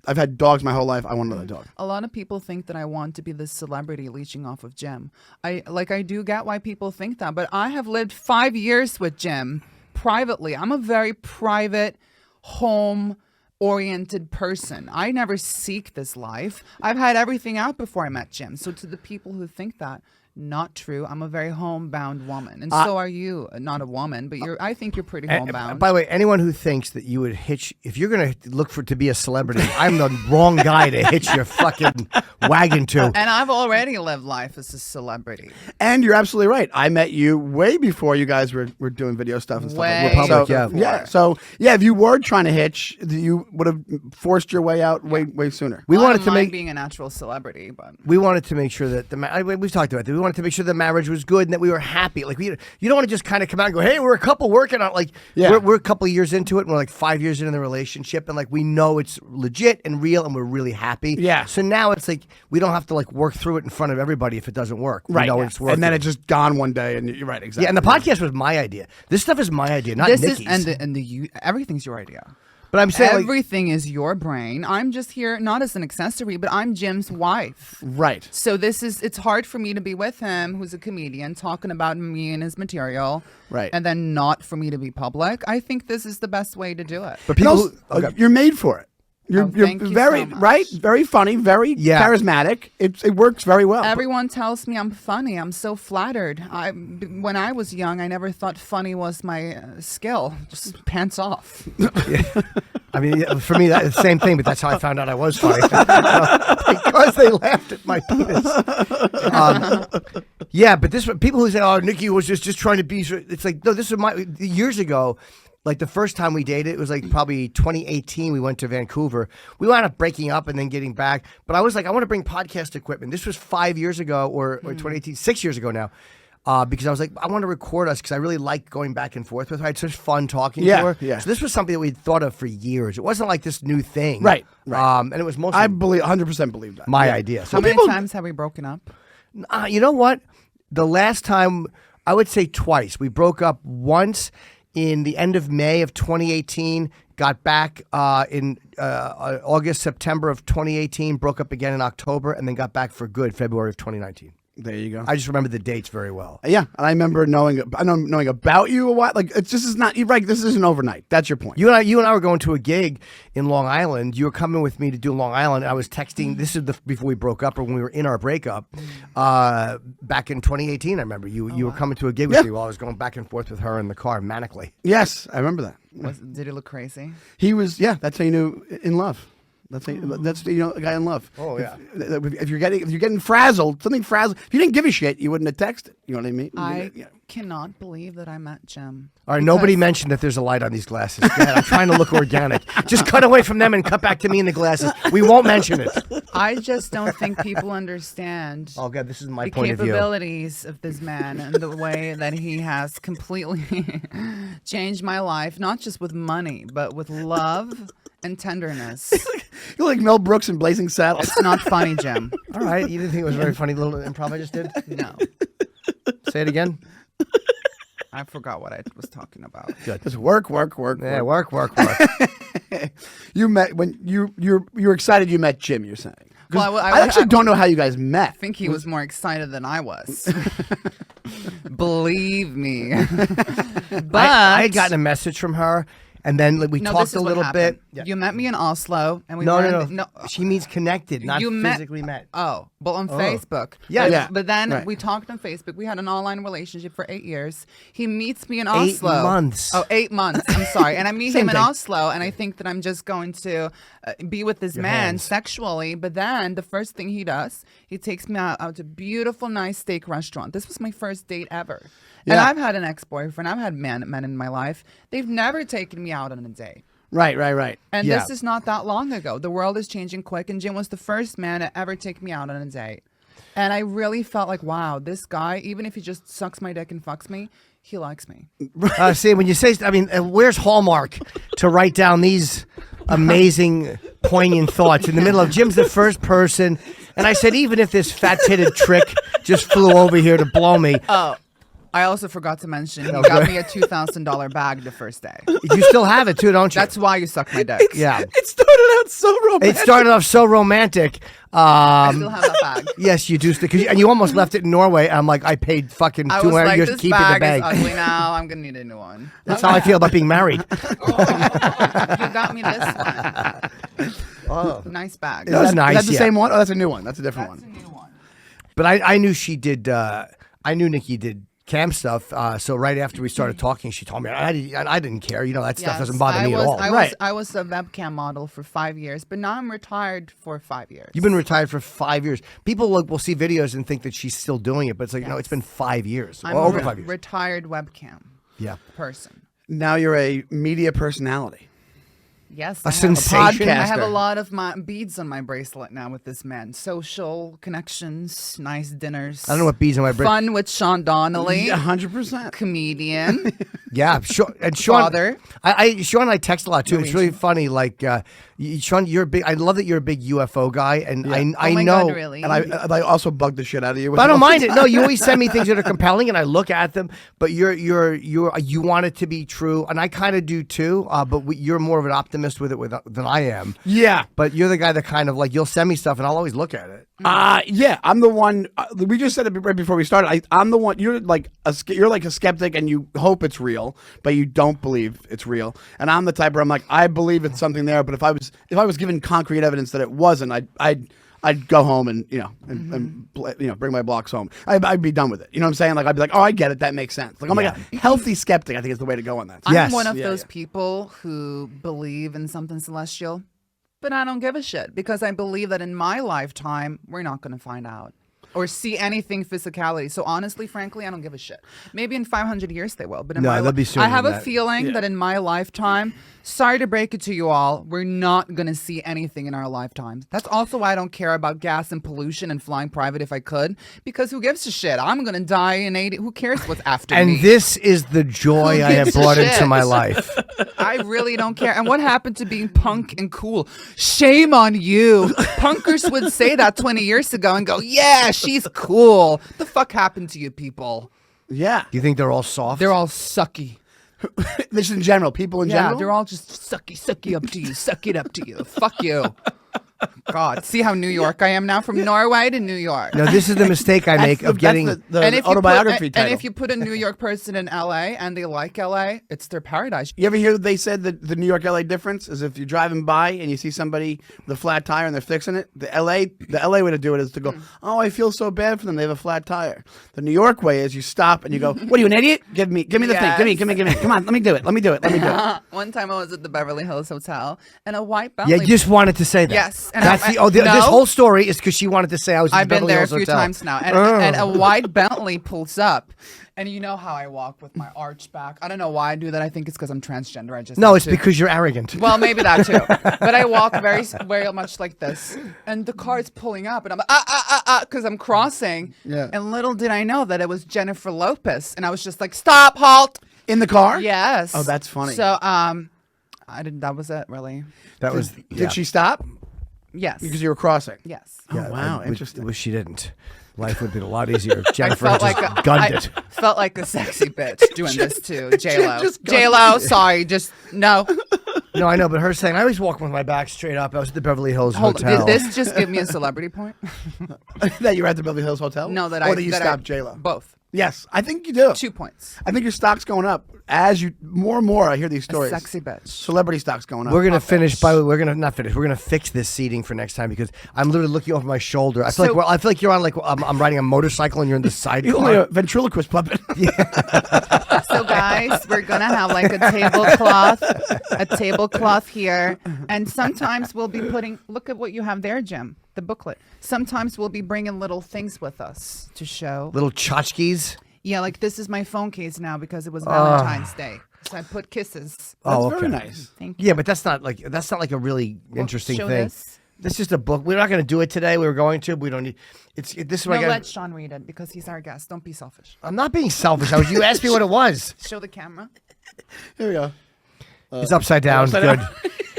[SPEAKER 5] I've had dogs my whole life. I want another dog.
[SPEAKER 3] A lot of people think that I want to be the celebrity leeching off of Jim. I do get why people think that, but I have lived 5 years with Jim privately. I'm a very private, home-oriented person. I never seek this life. I've had everything out before I met Jim. So to the people who think that, not true. I'm a very homebound woman, and so are you. Not a woman, but I think you're pretty homebound.
[SPEAKER 1] By the way, anyone who thinks that you would hitch, if you're going to look to be a celebrity, I'm the wrong guy to hitch your fucking wagon to.
[SPEAKER 3] And I've already lived life as a celebrity.
[SPEAKER 5] And you're absolutely right. I met you way before you guys were doing video stuff and stuff.
[SPEAKER 3] Way
[SPEAKER 5] Like that.
[SPEAKER 1] Republic, yeah.
[SPEAKER 5] Yeah. So yeah, if you were trying to hitch, you would have forced your way out way sooner.
[SPEAKER 1] We
[SPEAKER 3] Well, I
[SPEAKER 1] wanted
[SPEAKER 3] don't
[SPEAKER 1] to
[SPEAKER 3] mind
[SPEAKER 1] make
[SPEAKER 3] being a natural celebrity, but
[SPEAKER 1] we wanted to make sure that we've talked about that. We wanted to make sure the marriage was good and that we were happy. Like, you don't want to just kind of come out and go, "Hey, we're a couple working on it." Like,
[SPEAKER 5] Yeah.
[SPEAKER 1] we're a couple of years into it, and we're like 5 years into the relationship, and like we know it's legit and real, and we're really happy.
[SPEAKER 5] Yeah.
[SPEAKER 1] So now it's like we don't have to like work through it in front of everybody if it doesn't work. We know it's working.
[SPEAKER 5] And then it just gone one day, and you're right, exactly.
[SPEAKER 1] yeah, and the podcast was my idea. This stuff is my idea, not
[SPEAKER 3] this
[SPEAKER 1] Nikki's.
[SPEAKER 3] is everything's your idea.
[SPEAKER 1] But I'm saying, like,
[SPEAKER 3] everything is your brain. I'm just here not as an accessory, but I'm Jim's wife.
[SPEAKER 5] Right.
[SPEAKER 3] So it's hard for me to be with him, who's a comedian, talking about me and his material.
[SPEAKER 5] Right.
[SPEAKER 3] And then not for me to be public. I think this is the best way to do it.
[SPEAKER 1] but
[SPEAKER 5] And
[SPEAKER 1] people,
[SPEAKER 5] also, you're made for it. You're
[SPEAKER 3] thank you
[SPEAKER 5] very
[SPEAKER 3] so much.
[SPEAKER 5] right, very funny, very charismatic. It works very well.
[SPEAKER 3] Everyone tells me I'm funny. I'm so flattered. When I was young, I never thought funny was my skill. Just pants off.
[SPEAKER 1] I mean, for me, that's the same thing, but that's how I found out I was funny. Because they laughed at my penis. Yeah, but people who say, oh, Nikki was just trying to be, it's like, no, this was years ago. Like the first time we dated, it was like probably 2018. We went to Vancouver. We wound up breaking up and then getting back. But I was like, I want to bring podcast equipment. This was 5 years ago or 2018, 6 years ago now. Because I was like, I want to record us because I really like going back and forth with her. I had such fun talking to her.
[SPEAKER 5] Yeah.
[SPEAKER 1] So this was something that we'd thought of for years. It wasn't like this new thing.
[SPEAKER 5] Right.
[SPEAKER 1] And it was mostly
[SPEAKER 5] I believe 100% believe that.
[SPEAKER 1] my idea. So
[SPEAKER 3] How many times have we broken up?
[SPEAKER 1] you know what? The last time, I would say twice. We broke up once in the end of May of 2018, got back in August, September of 2018, broke up again in October, and then got back for good February of 2019.
[SPEAKER 5] There you go.
[SPEAKER 1] I just remember the dates very well.
[SPEAKER 5] Yeah, and I remember knowing about you a while. Like it's just is not. You're right. This isn't overnight. That's your point.
[SPEAKER 1] You and I were going to a gig in Long Island. You were coming with me to do Long Island. I was texting. This is before we broke up, or when we were in our breakup, back in 2018. I remember you were coming to a gig with me while I was going back and forth with her in the car manically.
[SPEAKER 5] Yes, I remember that.
[SPEAKER 3] Did he look crazy?
[SPEAKER 5] He was. Yeah, that's how you knew in love. That's a guy in love.
[SPEAKER 1] Oh, yeah.
[SPEAKER 5] If you're getting frazzled, something frazzled. If you didn't give a shit, you wouldn't have texted. You know what I mean?
[SPEAKER 3] I cannot believe that I met Jim.
[SPEAKER 1] All right, nobody mentioned that there's a light on these glasses. Go ahead, I'm trying to look organic. Just cut away from them and cut back to me in the glasses. We won't mention it.
[SPEAKER 3] I just don't think people understand
[SPEAKER 1] Oh, God, this is my
[SPEAKER 3] the
[SPEAKER 1] point of view.
[SPEAKER 3] capabilities of this man and the way that he has completely changed my life, not just with money, but with love and tenderness.
[SPEAKER 5] You're like Mel Brooks in Blazing Saddles.
[SPEAKER 3] It's not funny, Jim.
[SPEAKER 1] All right, you didn't think it was a very funny little improv I just did?
[SPEAKER 3] No.
[SPEAKER 1] Say it again.
[SPEAKER 3] I forgot what I was talking about.
[SPEAKER 1] Good.
[SPEAKER 5] Just work.
[SPEAKER 1] Yeah, work.
[SPEAKER 5] You met when you were excited. You met Jim. You're saying. 'Cause
[SPEAKER 3] Well,
[SPEAKER 5] I actually don't know how you guys met.
[SPEAKER 3] I think he was more excited than I was. Believe me. But
[SPEAKER 1] I had gotten a message from her, and then we
[SPEAKER 3] no,
[SPEAKER 1] talked
[SPEAKER 3] this
[SPEAKER 1] a
[SPEAKER 3] is what
[SPEAKER 1] little
[SPEAKER 3] happened.
[SPEAKER 1] bit. Yeah.
[SPEAKER 3] You met me in Oslo, and we
[SPEAKER 1] No,
[SPEAKER 3] were
[SPEAKER 1] no. She means connected, not
[SPEAKER 3] You
[SPEAKER 1] physically met.
[SPEAKER 3] Oh, well, on Facebook.
[SPEAKER 1] Yeah,
[SPEAKER 3] but,
[SPEAKER 5] yeah.
[SPEAKER 3] But then
[SPEAKER 5] Right.
[SPEAKER 3] we talked on Facebook. We had an online relationship for 8 years. He meets me in
[SPEAKER 1] 8
[SPEAKER 3] Oslo.
[SPEAKER 1] months.
[SPEAKER 3] Oh, 8 months. I'm sorry. And I meet him in
[SPEAKER 5] thing.
[SPEAKER 3] Oslo, and I think that I'm just going to be with this man
[SPEAKER 1] hands.
[SPEAKER 3] sexually. But then the first thing he does, he takes me out to a beautiful, nice steak restaurant. This was my first date ever. And
[SPEAKER 5] Yeah.
[SPEAKER 3] I've had an ex-boyfriend. I've had men in my life. They've never taken me out on a date.
[SPEAKER 5] Right.
[SPEAKER 3] And
[SPEAKER 1] Yeah.
[SPEAKER 3] this is not that long ago. The world is changing quick, and Jim was the first man to ever take me out on a date. And I really felt like, wow, this guy, even if he just sucks my dick and fucks me, he likes me.
[SPEAKER 1] See, when you say, I mean, where's Hallmark to write down these amazing, poignant thoughts in the middle of Jim's the first person, and I said, even if this fat-titted trick just flew over here to blow me,
[SPEAKER 3] Oh, I also forgot to mention, he got me a $2,000 bag the first day.
[SPEAKER 1] you still have it too, don't you?
[SPEAKER 3] That's why you suck my dick.
[SPEAKER 1] yeah.
[SPEAKER 5] It started out so romantic.
[SPEAKER 1] It started off so romantic.
[SPEAKER 3] I still have that bag.
[SPEAKER 1] Yes, you do. And you almost left it in Norway. I'm like, I paid fucking
[SPEAKER 3] I was
[SPEAKER 1] $200
[SPEAKER 3] like,
[SPEAKER 1] just
[SPEAKER 3] this
[SPEAKER 1] keeping the
[SPEAKER 3] bag
[SPEAKER 1] bag.
[SPEAKER 3] is ugly now. I'm going to need a new one.
[SPEAKER 1] That's how I feel about being married.
[SPEAKER 3] You got me this one.
[SPEAKER 1] Oh.
[SPEAKER 3] Nice bag.
[SPEAKER 1] That was nice.
[SPEAKER 5] That's the
[SPEAKER 1] yeah.
[SPEAKER 5] same one? Oh, that's a new one. That's a different
[SPEAKER 3] That's a
[SPEAKER 5] one.
[SPEAKER 3] new one.
[SPEAKER 1] But I knew she did. I knew Nikki did cam stuff. So right after we started talking, she told me, and I didn't care. You know, that stuff doesn't bother me at all.
[SPEAKER 3] I was a webcam model for 5 years, but now I'm retired for 5 years.
[SPEAKER 1] You've been retired for 5 years. People will see videos and think that she's still doing it, but it's like, no, it's been 5 years.
[SPEAKER 3] I'm
[SPEAKER 1] Over
[SPEAKER 3] a
[SPEAKER 1] 5 years.
[SPEAKER 3] retired webcam
[SPEAKER 1] Yeah.
[SPEAKER 3] person.
[SPEAKER 5] Now you're a media personality.
[SPEAKER 3] Yes,
[SPEAKER 1] A
[SPEAKER 3] I have
[SPEAKER 1] sensation.
[SPEAKER 3] I have a
[SPEAKER 5] podcaster.
[SPEAKER 3] lot of my beads on my bracelet now with this man. Social connections, nice dinners.
[SPEAKER 1] I don't know what beads on my bracelet.
[SPEAKER 3] Fun with Sean Donnelly,
[SPEAKER 5] 100%.
[SPEAKER 3] comedian.
[SPEAKER 1] Yeah, sure. And Sean,
[SPEAKER 3] Father.
[SPEAKER 1] Sean and I text a lot too. It's really funny. Like, Sean, you're a big. I love that you're a big UFO guy, and I
[SPEAKER 3] Oh my
[SPEAKER 1] know.
[SPEAKER 3] God, really?
[SPEAKER 5] And I also bug the shit out of you.
[SPEAKER 1] But I don't mind it. No, you always send me things that are compelling, and I look at them. But you want it to be true, and I kind of do too. But you're more of an optimist with it than I am.
[SPEAKER 5] Yeah.
[SPEAKER 1] But you're the guy that kind of like you'll send me stuff, and I'll always look at it.
[SPEAKER 5] Yeah, I'm the one. We just said it right before we started. I'm the one. You're like a skeptic, and you hope it's real, but you don't believe it's real. And I'm the type where I'm like, I believe it's something there, but if I was given concrete evidence that it wasn't, I'd go home and bring my blocks home. I'd be done with it. You know what I'm saying? Like I'd be like, oh, I get it. That makes sense. Like I'm like a healthy skeptic. I think is the way to go on that.
[SPEAKER 1] Yes.
[SPEAKER 3] I'm one of
[SPEAKER 5] Yeah,
[SPEAKER 3] those
[SPEAKER 5] yeah.
[SPEAKER 3] people who believe in something celestial, but I don't give a shit because I believe that in my lifetime, we're not going to find out or see anything physicality. So honestly, frankly, I don't give a shit. Maybe in 500 years they will, but in
[SPEAKER 1] No, they'll be sooner
[SPEAKER 3] I have
[SPEAKER 1] than
[SPEAKER 3] a
[SPEAKER 1] that.
[SPEAKER 3] feeling that in my lifetime, sorry to break it to you all, we're not going to see anything in our lifetimes. That's also why I don't care about gas and pollution and flying private if I could, because who gives a shit? I'm going to die in 80. Who cares what's after me?
[SPEAKER 1] And this is the joy
[SPEAKER 3] Who
[SPEAKER 1] I have
[SPEAKER 3] gives a
[SPEAKER 1] brought
[SPEAKER 3] shit?
[SPEAKER 1] into my life.
[SPEAKER 3] I really don't care. And what happened to being punk and cool? Shame on you. Punkers would say that 20 years ago and go, yeah, she's cool. The fuck happened to you people?
[SPEAKER 5] Yeah.
[SPEAKER 1] Do you think they're all soft?
[SPEAKER 3] They're all sucky.
[SPEAKER 5] This in general, people in
[SPEAKER 3] Yeah,
[SPEAKER 5] general.
[SPEAKER 3] they're all just sucky up to you. Suck it up to you. Fuck you. God, see how New York I am now from Norway to New York.
[SPEAKER 1] No, this is the mistake I make of getting.
[SPEAKER 5] the
[SPEAKER 3] And if
[SPEAKER 5] autobiography
[SPEAKER 3] you put,
[SPEAKER 5] title.
[SPEAKER 3] and if you put a New York person in LA and they like LA, it's their paradise.
[SPEAKER 5] You ever hear that they said that the New York LA difference is if you're driving by and you see somebody with a flat tire and they're fixing it, the LA way to do it is to go, oh, I feel so bad for them. They have a flat tire. The New York way is you stop and you go, what are you, an idiot? Give me the thing. Give me. Come on, let me do it.
[SPEAKER 3] One time I was at the Beverly Hills Hotel and a white
[SPEAKER 1] Yeah,
[SPEAKER 3] Bentley.
[SPEAKER 1] you just wanted to say that.
[SPEAKER 3] Yes, and
[SPEAKER 1] That's
[SPEAKER 3] I-
[SPEAKER 1] this
[SPEAKER 3] no.
[SPEAKER 1] whole story is because she wanted to say I was. At
[SPEAKER 3] I've
[SPEAKER 1] the
[SPEAKER 3] been
[SPEAKER 1] Beverly
[SPEAKER 3] there a
[SPEAKER 1] Hills
[SPEAKER 3] few
[SPEAKER 1] Hotel.
[SPEAKER 3] times now, and a white Bentley pulls up, and you know how I walk with my arch back. I don't know why I do that. I think it's because I'm transgender. I just
[SPEAKER 1] No,
[SPEAKER 3] need
[SPEAKER 1] it's
[SPEAKER 3] to.
[SPEAKER 1] because you're arrogant.
[SPEAKER 3] Well, maybe that too. But I walk very much like this, and the car is pulling up, and I'm because I'm crossing.
[SPEAKER 5] Yeah.
[SPEAKER 3] And little did I know that it was Jennifer Lopez, and I was just like, stop, halt.
[SPEAKER 5] In the car?
[SPEAKER 3] Yes.
[SPEAKER 5] Oh, that's funny.
[SPEAKER 3] So I didn't. That was it, really.
[SPEAKER 1] That was.
[SPEAKER 5] Did she stop?
[SPEAKER 3] Yes.
[SPEAKER 5] Because you were crossing.
[SPEAKER 3] Yes.
[SPEAKER 5] Oh, wow,
[SPEAKER 1] I
[SPEAKER 5] interesting.
[SPEAKER 1] wish she didn't. Life would have been a lot easier if
[SPEAKER 3] I
[SPEAKER 1] Jennifer
[SPEAKER 3] felt
[SPEAKER 1] just
[SPEAKER 3] like
[SPEAKER 1] gunned it.
[SPEAKER 3] felt like a sexy bitch doing this to J-Lo.
[SPEAKER 5] just
[SPEAKER 3] J-Lo, sorry, just no.
[SPEAKER 1] No, I know, but her saying I always walk with my back straight up. I was at the Beverly Hills
[SPEAKER 3] Hold on.
[SPEAKER 1] Hotel.
[SPEAKER 3] Did this just give me a celebrity point?
[SPEAKER 5] That you were at the Beverly Hills Hotel?
[SPEAKER 3] No, that
[SPEAKER 5] Or that you
[SPEAKER 3] that
[SPEAKER 5] stopped J-Lo?
[SPEAKER 3] Both.
[SPEAKER 5] Yes, I think you do.
[SPEAKER 3] 2 points.
[SPEAKER 5] I think your stock's going up as you more and more. I hear these
[SPEAKER 3] A
[SPEAKER 5] stories.
[SPEAKER 3] sexy bitch.
[SPEAKER 5] Celebrity stock's going up.
[SPEAKER 1] We're gonna finish. By the way, we're gonna not finish. We're gonna fix this seating for next time because I'm literally looking over my shoulder. I feel
[SPEAKER 3] So-
[SPEAKER 1] I feel like you're on like I'm riding a motorcycle and you're in the side.
[SPEAKER 5] You're only a ventriloquist puppet.
[SPEAKER 3] So guys, we're gonna have like a tablecloth here, and sometimes we'll be putting. Look at what you have there, Jim. The booklet. Sometimes we'll be bringing little things with us to show.
[SPEAKER 1] Little tchotchkes.
[SPEAKER 3] Yeah, like this is my phone case now because it was Valentine's Day, so I put kisses.
[SPEAKER 5] That's
[SPEAKER 1] Oh,
[SPEAKER 5] very
[SPEAKER 1] okay.
[SPEAKER 5] nice.
[SPEAKER 3] Thank you.
[SPEAKER 1] Yeah, but that's not like a really interesting
[SPEAKER 3] show
[SPEAKER 1] thing.
[SPEAKER 3] this.
[SPEAKER 1] This is just a book. We're not going to do it today. We were going to. But we don't need. This is what
[SPEAKER 3] No,
[SPEAKER 1] I got.
[SPEAKER 3] let Sean read it because he's our guest. Don't be selfish.
[SPEAKER 1] I'm not being selfish. You asked me what it was.
[SPEAKER 3] Show the camera.
[SPEAKER 5] Here we go.
[SPEAKER 1] It's upside down.
[SPEAKER 5] upside
[SPEAKER 1] Good.
[SPEAKER 5] down.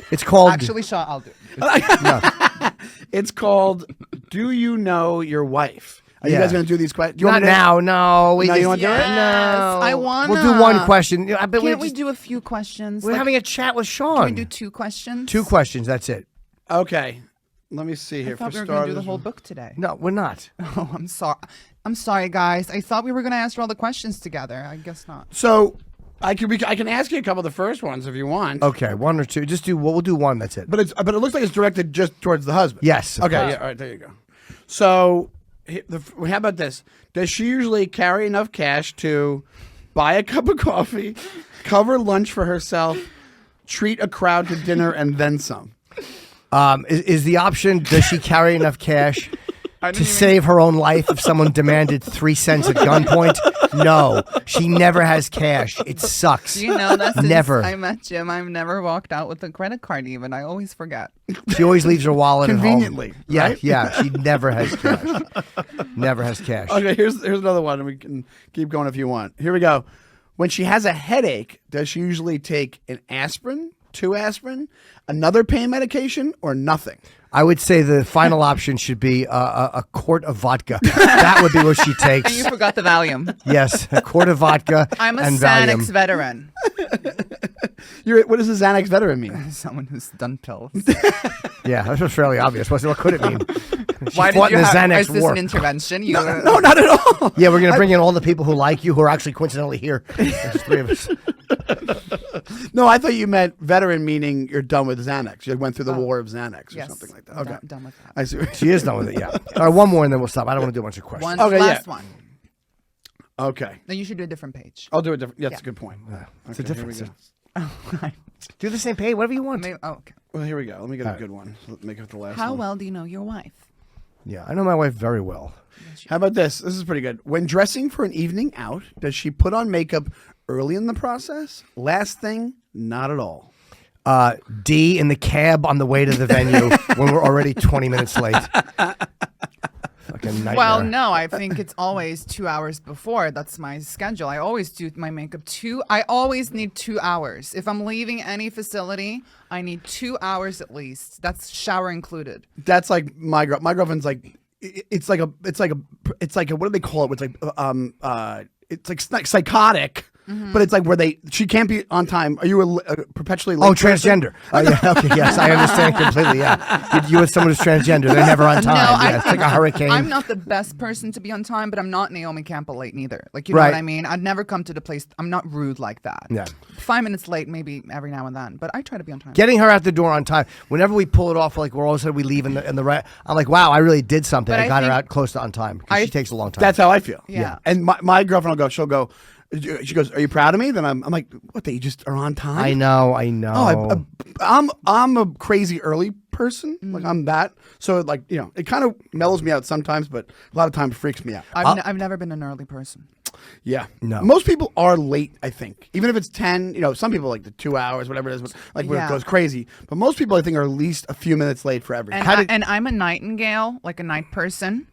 [SPEAKER 1] It's called.
[SPEAKER 3] Actually, Sean, I'll do it.
[SPEAKER 5] It's called Do You Know Your Wife? Are you
[SPEAKER 1] Yeah.
[SPEAKER 5] guys going to do these questions?
[SPEAKER 1] Not now. No.
[SPEAKER 5] No, you wanna do it?
[SPEAKER 1] No.
[SPEAKER 3] I wanna.
[SPEAKER 1] We'll do one question. I bet
[SPEAKER 3] Can't we
[SPEAKER 1] just-
[SPEAKER 3] do a few questions?
[SPEAKER 1] We're
[SPEAKER 3] Like,
[SPEAKER 1] having a chat with Sean.
[SPEAKER 3] Can we do 2 questions?
[SPEAKER 1] 2 questions. That's it.
[SPEAKER 5] Okay. Let me see
[SPEAKER 3] I
[SPEAKER 5] here.
[SPEAKER 3] thought
[SPEAKER 5] For
[SPEAKER 3] we were going to do
[SPEAKER 5] starters.
[SPEAKER 3] the whole book today.
[SPEAKER 1] No, we're not.
[SPEAKER 3] Oh, I'm sorry. I'm sorry, guys. I thought we were going to answer all the questions together. I guess not.
[SPEAKER 5] So I can ask you a couple of the first ones if you want.
[SPEAKER 1] Okay, 1 or 2. Just do. We'll do 1. That's it.
[SPEAKER 5] But it looks like it's directed just towards the husband.
[SPEAKER 1] Yes. of
[SPEAKER 5] Okay.
[SPEAKER 1] course.
[SPEAKER 5] Yeah. All right. There you go. So, how about this? Does she usually carry enough cash to buy a cup of coffee, cover lunch for herself, treat a crowd to dinner, and then some?
[SPEAKER 1] Is the option? Does she carry enough cash to
[SPEAKER 3] even-
[SPEAKER 1] save her own life if someone demanded 3 cents at gunpoint? No, she never has cash. It sucks.
[SPEAKER 3] Do you know that since
[SPEAKER 1] Never.
[SPEAKER 3] I met Jim, I've never walked out with a credit card even. I always forget.
[SPEAKER 1] She always leaves her wallet
[SPEAKER 5] Conveniently,
[SPEAKER 1] at home. Yeah,
[SPEAKER 5] right?
[SPEAKER 1] yeah. She never has cash. Never has cash.
[SPEAKER 5] Okay. Here's another one, and we can keep going if you want. Here we go. When she has a headache, does she usually take an aspirin 2 aspirin, another pain medication, or nothing?
[SPEAKER 1] I would say the final option should be a quart of vodka. That would be what she takes.
[SPEAKER 3] And you forgot the Valium.
[SPEAKER 1] Yes, a quart of vodka.
[SPEAKER 3] I'm a
[SPEAKER 1] and
[SPEAKER 3] Xanax
[SPEAKER 1] Valium.
[SPEAKER 3] veteran.
[SPEAKER 5] What does a Xanax veteran mean?
[SPEAKER 3] Someone who's done pills.
[SPEAKER 1] Yeah, that was fairly obvious. What could it mean? She
[SPEAKER 3] Why
[SPEAKER 1] fought
[SPEAKER 3] did you
[SPEAKER 1] in the
[SPEAKER 3] have?
[SPEAKER 1] Xanax
[SPEAKER 3] Is this
[SPEAKER 1] war.
[SPEAKER 3] an intervention? You
[SPEAKER 5] No, not at all.
[SPEAKER 1] Yeah, we're gonna bring in all the people who like you, who are actually coincidentally here. There's 3 of us.
[SPEAKER 5] No, I thought you meant veteran, meaning you're done with Xanax. You went through the war of Xanax or
[SPEAKER 3] Yes,
[SPEAKER 5] something like that.
[SPEAKER 3] I'm
[SPEAKER 5] Okay,
[SPEAKER 3] done with that.
[SPEAKER 5] I see.
[SPEAKER 1] She is done with it. Yeah. All right, one more and then we'll stop. I don't want to do a bunch of questions.
[SPEAKER 3] One
[SPEAKER 5] Okay, yeah.
[SPEAKER 3] last one.
[SPEAKER 5] Okay,
[SPEAKER 3] Then you should do a different page.
[SPEAKER 5] I'll do it different. Yeah, that's
[SPEAKER 3] Yeah.
[SPEAKER 5] a good point.
[SPEAKER 1] It's a
[SPEAKER 5] Okay, here
[SPEAKER 1] difference.
[SPEAKER 5] we go.
[SPEAKER 1] Do the same pay, whatever you want.
[SPEAKER 3] Maybe, okay.
[SPEAKER 5] Well, here we go. Let me get a good one. Let's make it the last
[SPEAKER 3] How
[SPEAKER 5] one.
[SPEAKER 3] well do you know your wife?
[SPEAKER 1] Yeah, I know my wife very well.
[SPEAKER 5] How about this? This is pretty good. When dressing for an evening out, does she put on makeup early in the process? Last thing, not at all.
[SPEAKER 1] D in the cab on the way to the venue when we're already 20 minutes late. Fucking nightmare.
[SPEAKER 3] Well, no, I think it's always 2 hours before. That's my schedule. I always do my makeup I always need 2 hours. If I'm leaving any facility, I need 2 hours at least. That's shower included.
[SPEAKER 5] That's like my girlfriend's like it's like a what do they call it? It's like psychotic. But it's like she can't be on time. Are you a perpetually late?
[SPEAKER 1] Oh, transgender. Yeah, okay, yes, I understand completely. Yeah, you with someone who's transgender, they're never on time.
[SPEAKER 3] No,
[SPEAKER 1] Yeah, it's like a hurricane.
[SPEAKER 3] I'm not the best person to be on time, but I'm not Naomi Campbell late neither. Like, you know
[SPEAKER 1] Right.
[SPEAKER 3] what I mean? I'd never come to the place. I'm not rude like that.
[SPEAKER 1] Yeah.
[SPEAKER 3] 5 minutes late, maybe every now and then, but I try to be on time.
[SPEAKER 1] Getting her out the door on time. Whenever we pull it off, like we're all of a sudden we leave in the right. I'm like, wow, I really did something.
[SPEAKER 3] But
[SPEAKER 1] I
[SPEAKER 3] I
[SPEAKER 1] got her
[SPEAKER 3] think-
[SPEAKER 1] out close to on time because she takes a long time.
[SPEAKER 5] That's how I feel.
[SPEAKER 3] Yeah.
[SPEAKER 5] And my girlfriend will go. She'll go. She goes, "Are you proud of me?" Then I'm like, "What? That you just are on time?"
[SPEAKER 1] I know.
[SPEAKER 5] Oh, I'm a crazy early person. Like I'm that. So like it kind of mellows me out sometimes, but a lot of times freaks me out.
[SPEAKER 3] I've never been an early person.
[SPEAKER 5] Yeah.
[SPEAKER 1] No.
[SPEAKER 5] Most people are late, I think. Even if it's 10, some people like the 2 hours, whatever it is, but like where it
[SPEAKER 3] Yeah.
[SPEAKER 5] goes crazy. But most people I think are at least a few minutes late for everything.
[SPEAKER 3] And I'm a nightingale, like a night person.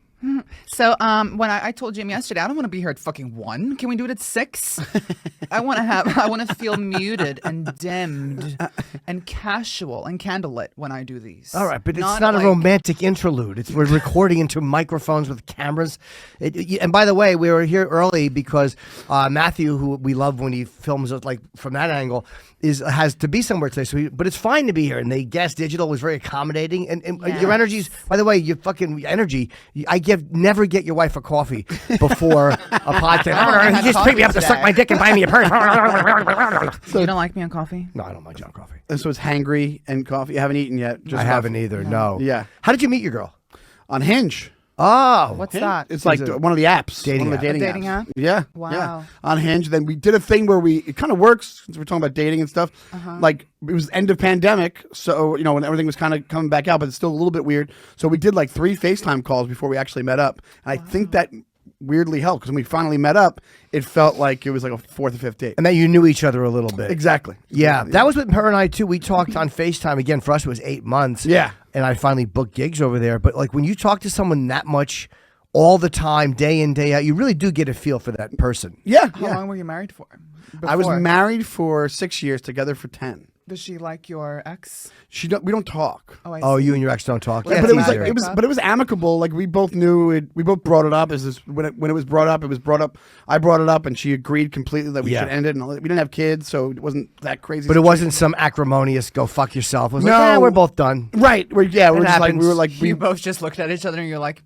[SPEAKER 3] So when I told Jim yesterday, I don't want to be here at fucking 1. Can we do it at 6? I want to feel muted and dimmed and casual and candlelit when I do these.
[SPEAKER 1] All right, but it's not
[SPEAKER 3] like,
[SPEAKER 1] a romantic interlude. We're recording into microphones with cameras. And by the way, we were here early because Matthew, who we love when he films it like from that angle, has to be somewhere today. So but it's fine to be here. And the Gas Digital was very accommodating. And your energy's, by the way, your fucking energy. Never get your wife a coffee before a podcast.
[SPEAKER 3] had
[SPEAKER 1] Just
[SPEAKER 3] coffee
[SPEAKER 1] pick me up to
[SPEAKER 3] today.
[SPEAKER 1] suck my dick and buy me a purse.
[SPEAKER 3] You don't like me on coffee?
[SPEAKER 1] No, I don't mind John coffee.
[SPEAKER 5] So it's hangry and coffee. You haven't eaten yet. Just
[SPEAKER 1] I haven't
[SPEAKER 5] coffee.
[SPEAKER 1] either. No.
[SPEAKER 5] Yeah.
[SPEAKER 1] How did you meet your girl?
[SPEAKER 5] On Hinge.
[SPEAKER 1] Oh,
[SPEAKER 3] What's that?
[SPEAKER 5] It's like
[SPEAKER 1] a
[SPEAKER 5] one of the apps.
[SPEAKER 1] dating
[SPEAKER 5] one of the
[SPEAKER 1] app.
[SPEAKER 5] dating,
[SPEAKER 3] A dating
[SPEAKER 5] apps.
[SPEAKER 3] app?
[SPEAKER 5] Yeah.
[SPEAKER 3] Wow.
[SPEAKER 5] Yeah. On Hinge. Then we did a thing where it kind of works since we're talking about dating and stuff. Like it was end of pandemic. So, when everything was kind of coming back out, but it's still a little bit weird. So we did like 3 FaceTime calls before we actually met up. And I think that weirdly helped because when we finally met up, it felt like it was like a 4th or 5th date.
[SPEAKER 1] and that you knew each other a little bit.
[SPEAKER 5] Exactly.
[SPEAKER 1] Yeah, that was with her and I too. We talked on FaceTime again. For us, it was 8 months.
[SPEAKER 5] Yeah.
[SPEAKER 1] and I finally booked gigs over there. But like when you talk to someone that much, all the time, day in day out, you really do get a feel for that person.
[SPEAKER 5] Yeah.
[SPEAKER 3] How long were you married for?
[SPEAKER 5] I was
[SPEAKER 3] Before?
[SPEAKER 5] married for 6 years, together for 10.
[SPEAKER 3] Does she like your ex?
[SPEAKER 5] We don't talk.
[SPEAKER 3] Oh, I
[SPEAKER 1] Oh,
[SPEAKER 3] see.
[SPEAKER 1] you and your ex don't talk.
[SPEAKER 3] Well,
[SPEAKER 1] That's
[SPEAKER 5] But it was like
[SPEAKER 1] easier.
[SPEAKER 5] it was amicable. Like we both knew it. We both brought it up. When it was brought up, it was brought up. I brought it up, and she agreed completely that we
[SPEAKER 1] Yeah.
[SPEAKER 5] should end it. And we didn't have kids, so it wasn't that crazy.
[SPEAKER 1] But it wasn't some acrimonious "go fuck yourself." It was like,
[SPEAKER 5] No.
[SPEAKER 1] we're both done.
[SPEAKER 5] right. We're just like
[SPEAKER 1] happens.
[SPEAKER 5] we were like
[SPEAKER 3] You both just looked at each other and you're like,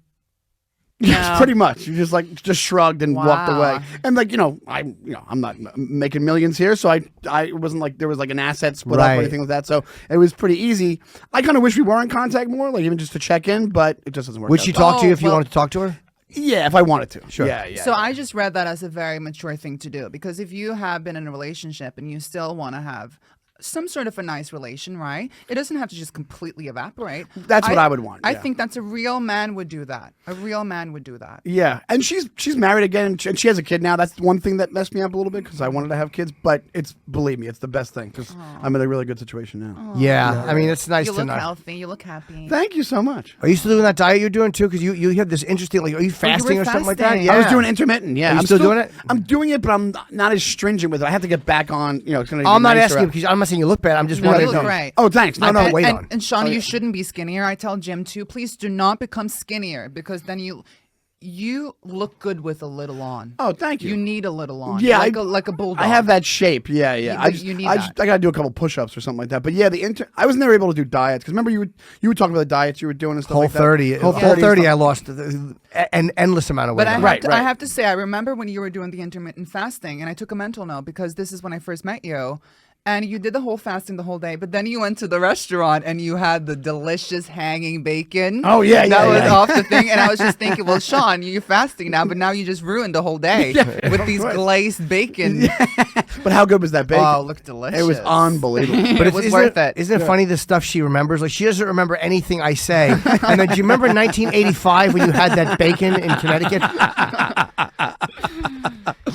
[SPEAKER 5] Yes,
[SPEAKER 3] No.
[SPEAKER 5] pretty much. You just shrugged and walked
[SPEAKER 3] Wow.
[SPEAKER 5] away. And I'm not making millions here, so I wasn't like there was like an asset split up
[SPEAKER 1] Right.
[SPEAKER 5] or anything like that. So it was pretty easy. I kind of wish we were in contact more, like even just to check in, but it just doesn't work.
[SPEAKER 1] Would
[SPEAKER 5] out.
[SPEAKER 1] she talk to you if you
[SPEAKER 3] well-
[SPEAKER 1] wanted to talk to her?
[SPEAKER 5] Yeah, if I wanted to.
[SPEAKER 1] Sure.
[SPEAKER 5] Yeah.
[SPEAKER 3] So I just read that as a very mature thing to do, because if you have been in a relationship and you still want to have some sort of a nice relation, right? It doesn't have to just completely evaporate.
[SPEAKER 5] That's what I would want,
[SPEAKER 3] I
[SPEAKER 5] yeah.
[SPEAKER 3] think that's a real man would do that. A real man would do that.
[SPEAKER 5] Yeah, and she's married again, and she has a kid now. That's one thing that messed me up a little bit because I wanted to have kids, but believe me, it's the best thing because I'm in a really good situation now.
[SPEAKER 1] Yeah. I mean, it's nice
[SPEAKER 3] You
[SPEAKER 1] to
[SPEAKER 3] look
[SPEAKER 1] know.
[SPEAKER 3] healthy. You look happy.
[SPEAKER 5] Thank you so much.
[SPEAKER 1] Are you still doing that diet you're doing too? Because you had this interesting, like, are you fasting or something like that?
[SPEAKER 3] fasting.
[SPEAKER 1] Yeah.
[SPEAKER 5] I was doing intermittent. Yeah,
[SPEAKER 1] Are you
[SPEAKER 5] I'm
[SPEAKER 1] still doing it?
[SPEAKER 5] I'm doing it, but I'm not as stringent with it. I have to get back on. It's going to.
[SPEAKER 1] I'm not asking you because I'm not saying saying you look bad. I'm just
[SPEAKER 3] No,
[SPEAKER 1] wondering.
[SPEAKER 3] you look great.
[SPEAKER 5] Oh, thanks. No, no,
[SPEAKER 1] weight
[SPEAKER 3] and,
[SPEAKER 1] on.
[SPEAKER 3] and Sean, you shouldn't be skinnier. I tell Jim too. Please do not become skinnier because then you look good with a little on.
[SPEAKER 5] Oh, thank you.
[SPEAKER 3] You need a little on.
[SPEAKER 5] Yeah,
[SPEAKER 3] like a bulldog.
[SPEAKER 5] I have that shape. Yeah, yeah.
[SPEAKER 3] You need
[SPEAKER 5] I
[SPEAKER 3] that.
[SPEAKER 5] got to do a couple push-ups or something like that. But yeah, I was never able to do diets because remember you were talking about the diets you were doing and stuff
[SPEAKER 1] Whole
[SPEAKER 5] like that.
[SPEAKER 1] 30.
[SPEAKER 5] Whole
[SPEAKER 1] Whole 30.
[SPEAKER 5] stuff.
[SPEAKER 1] I lost an endless amount of weight.
[SPEAKER 3] But I
[SPEAKER 1] on.
[SPEAKER 3] I have to say, I remember when you were doing the intermittent fasting, and I took a mental note because this is when I first met you. And you did the whole fasting the whole day, but then you went to the restaurant and you had the delicious hanging bacon.
[SPEAKER 5] Oh, yeah,
[SPEAKER 3] that
[SPEAKER 5] yeah,
[SPEAKER 3] was
[SPEAKER 5] yeah.
[SPEAKER 3] off the thing. And I was just thinking, well, Sean, you're fasting now, but now you just ruined the whole day with these glazed bacon.
[SPEAKER 5] But how good was that bacon?
[SPEAKER 3] Oh, it looked delicious.
[SPEAKER 5] It was unbelievable.
[SPEAKER 3] But it was worth it.
[SPEAKER 1] Isn't it funny the stuff she remembers? Like she doesn't remember anything I say. And then do you remember 1985 when you had that bacon in Connecticut?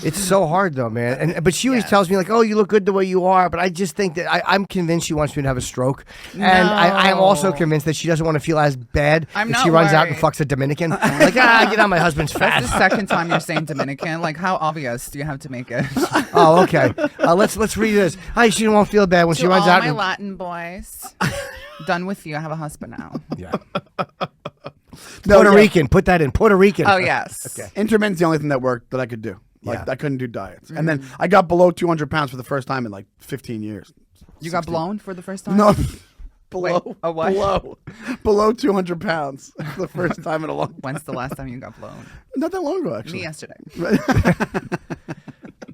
[SPEAKER 1] It's so hard though, man. But she always tells me like, "Oh, you look good the way you are." But I just think that I'm convinced she wants me to have a stroke, and I'm also convinced that she doesn't want to feel as bad
[SPEAKER 3] I'm
[SPEAKER 1] if
[SPEAKER 3] not
[SPEAKER 1] she runs out and
[SPEAKER 3] worried.
[SPEAKER 1] fucks a Dominican. Like, get on my husband's fat.
[SPEAKER 3] That's the second time you're saying Dominican. Like, how obvious do you have to make it?
[SPEAKER 1] Oh, okay. Let's read this. Hi, she won't feel bad when she
[SPEAKER 3] To
[SPEAKER 1] runs
[SPEAKER 3] all
[SPEAKER 1] out.
[SPEAKER 3] my Latin boys, done with you. I have a husband now.
[SPEAKER 1] Yeah.
[SPEAKER 5] No,
[SPEAKER 1] Puerto
[SPEAKER 5] yeah.
[SPEAKER 1] Rican. Put that in. Puerto Rican.
[SPEAKER 3] Oh yes.
[SPEAKER 1] Okay.
[SPEAKER 5] Intermittent's the only thing that worked that I could do. Like
[SPEAKER 1] Yeah.
[SPEAKER 5] I couldn't do diets. And then I got below 200 pounds for the first time in like 15 years.
[SPEAKER 3] You got blown for the first time?
[SPEAKER 5] No, below.
[SPEAKER 3] Wait, a what?
[SPEAKER 5] Below 200 pounds for the first time in a long.
[SPEAKER 3] When's the last time you got blown?
[SPEAKER 5] Not that long ago, actually.
[SPEAKER 3] Me yesterday.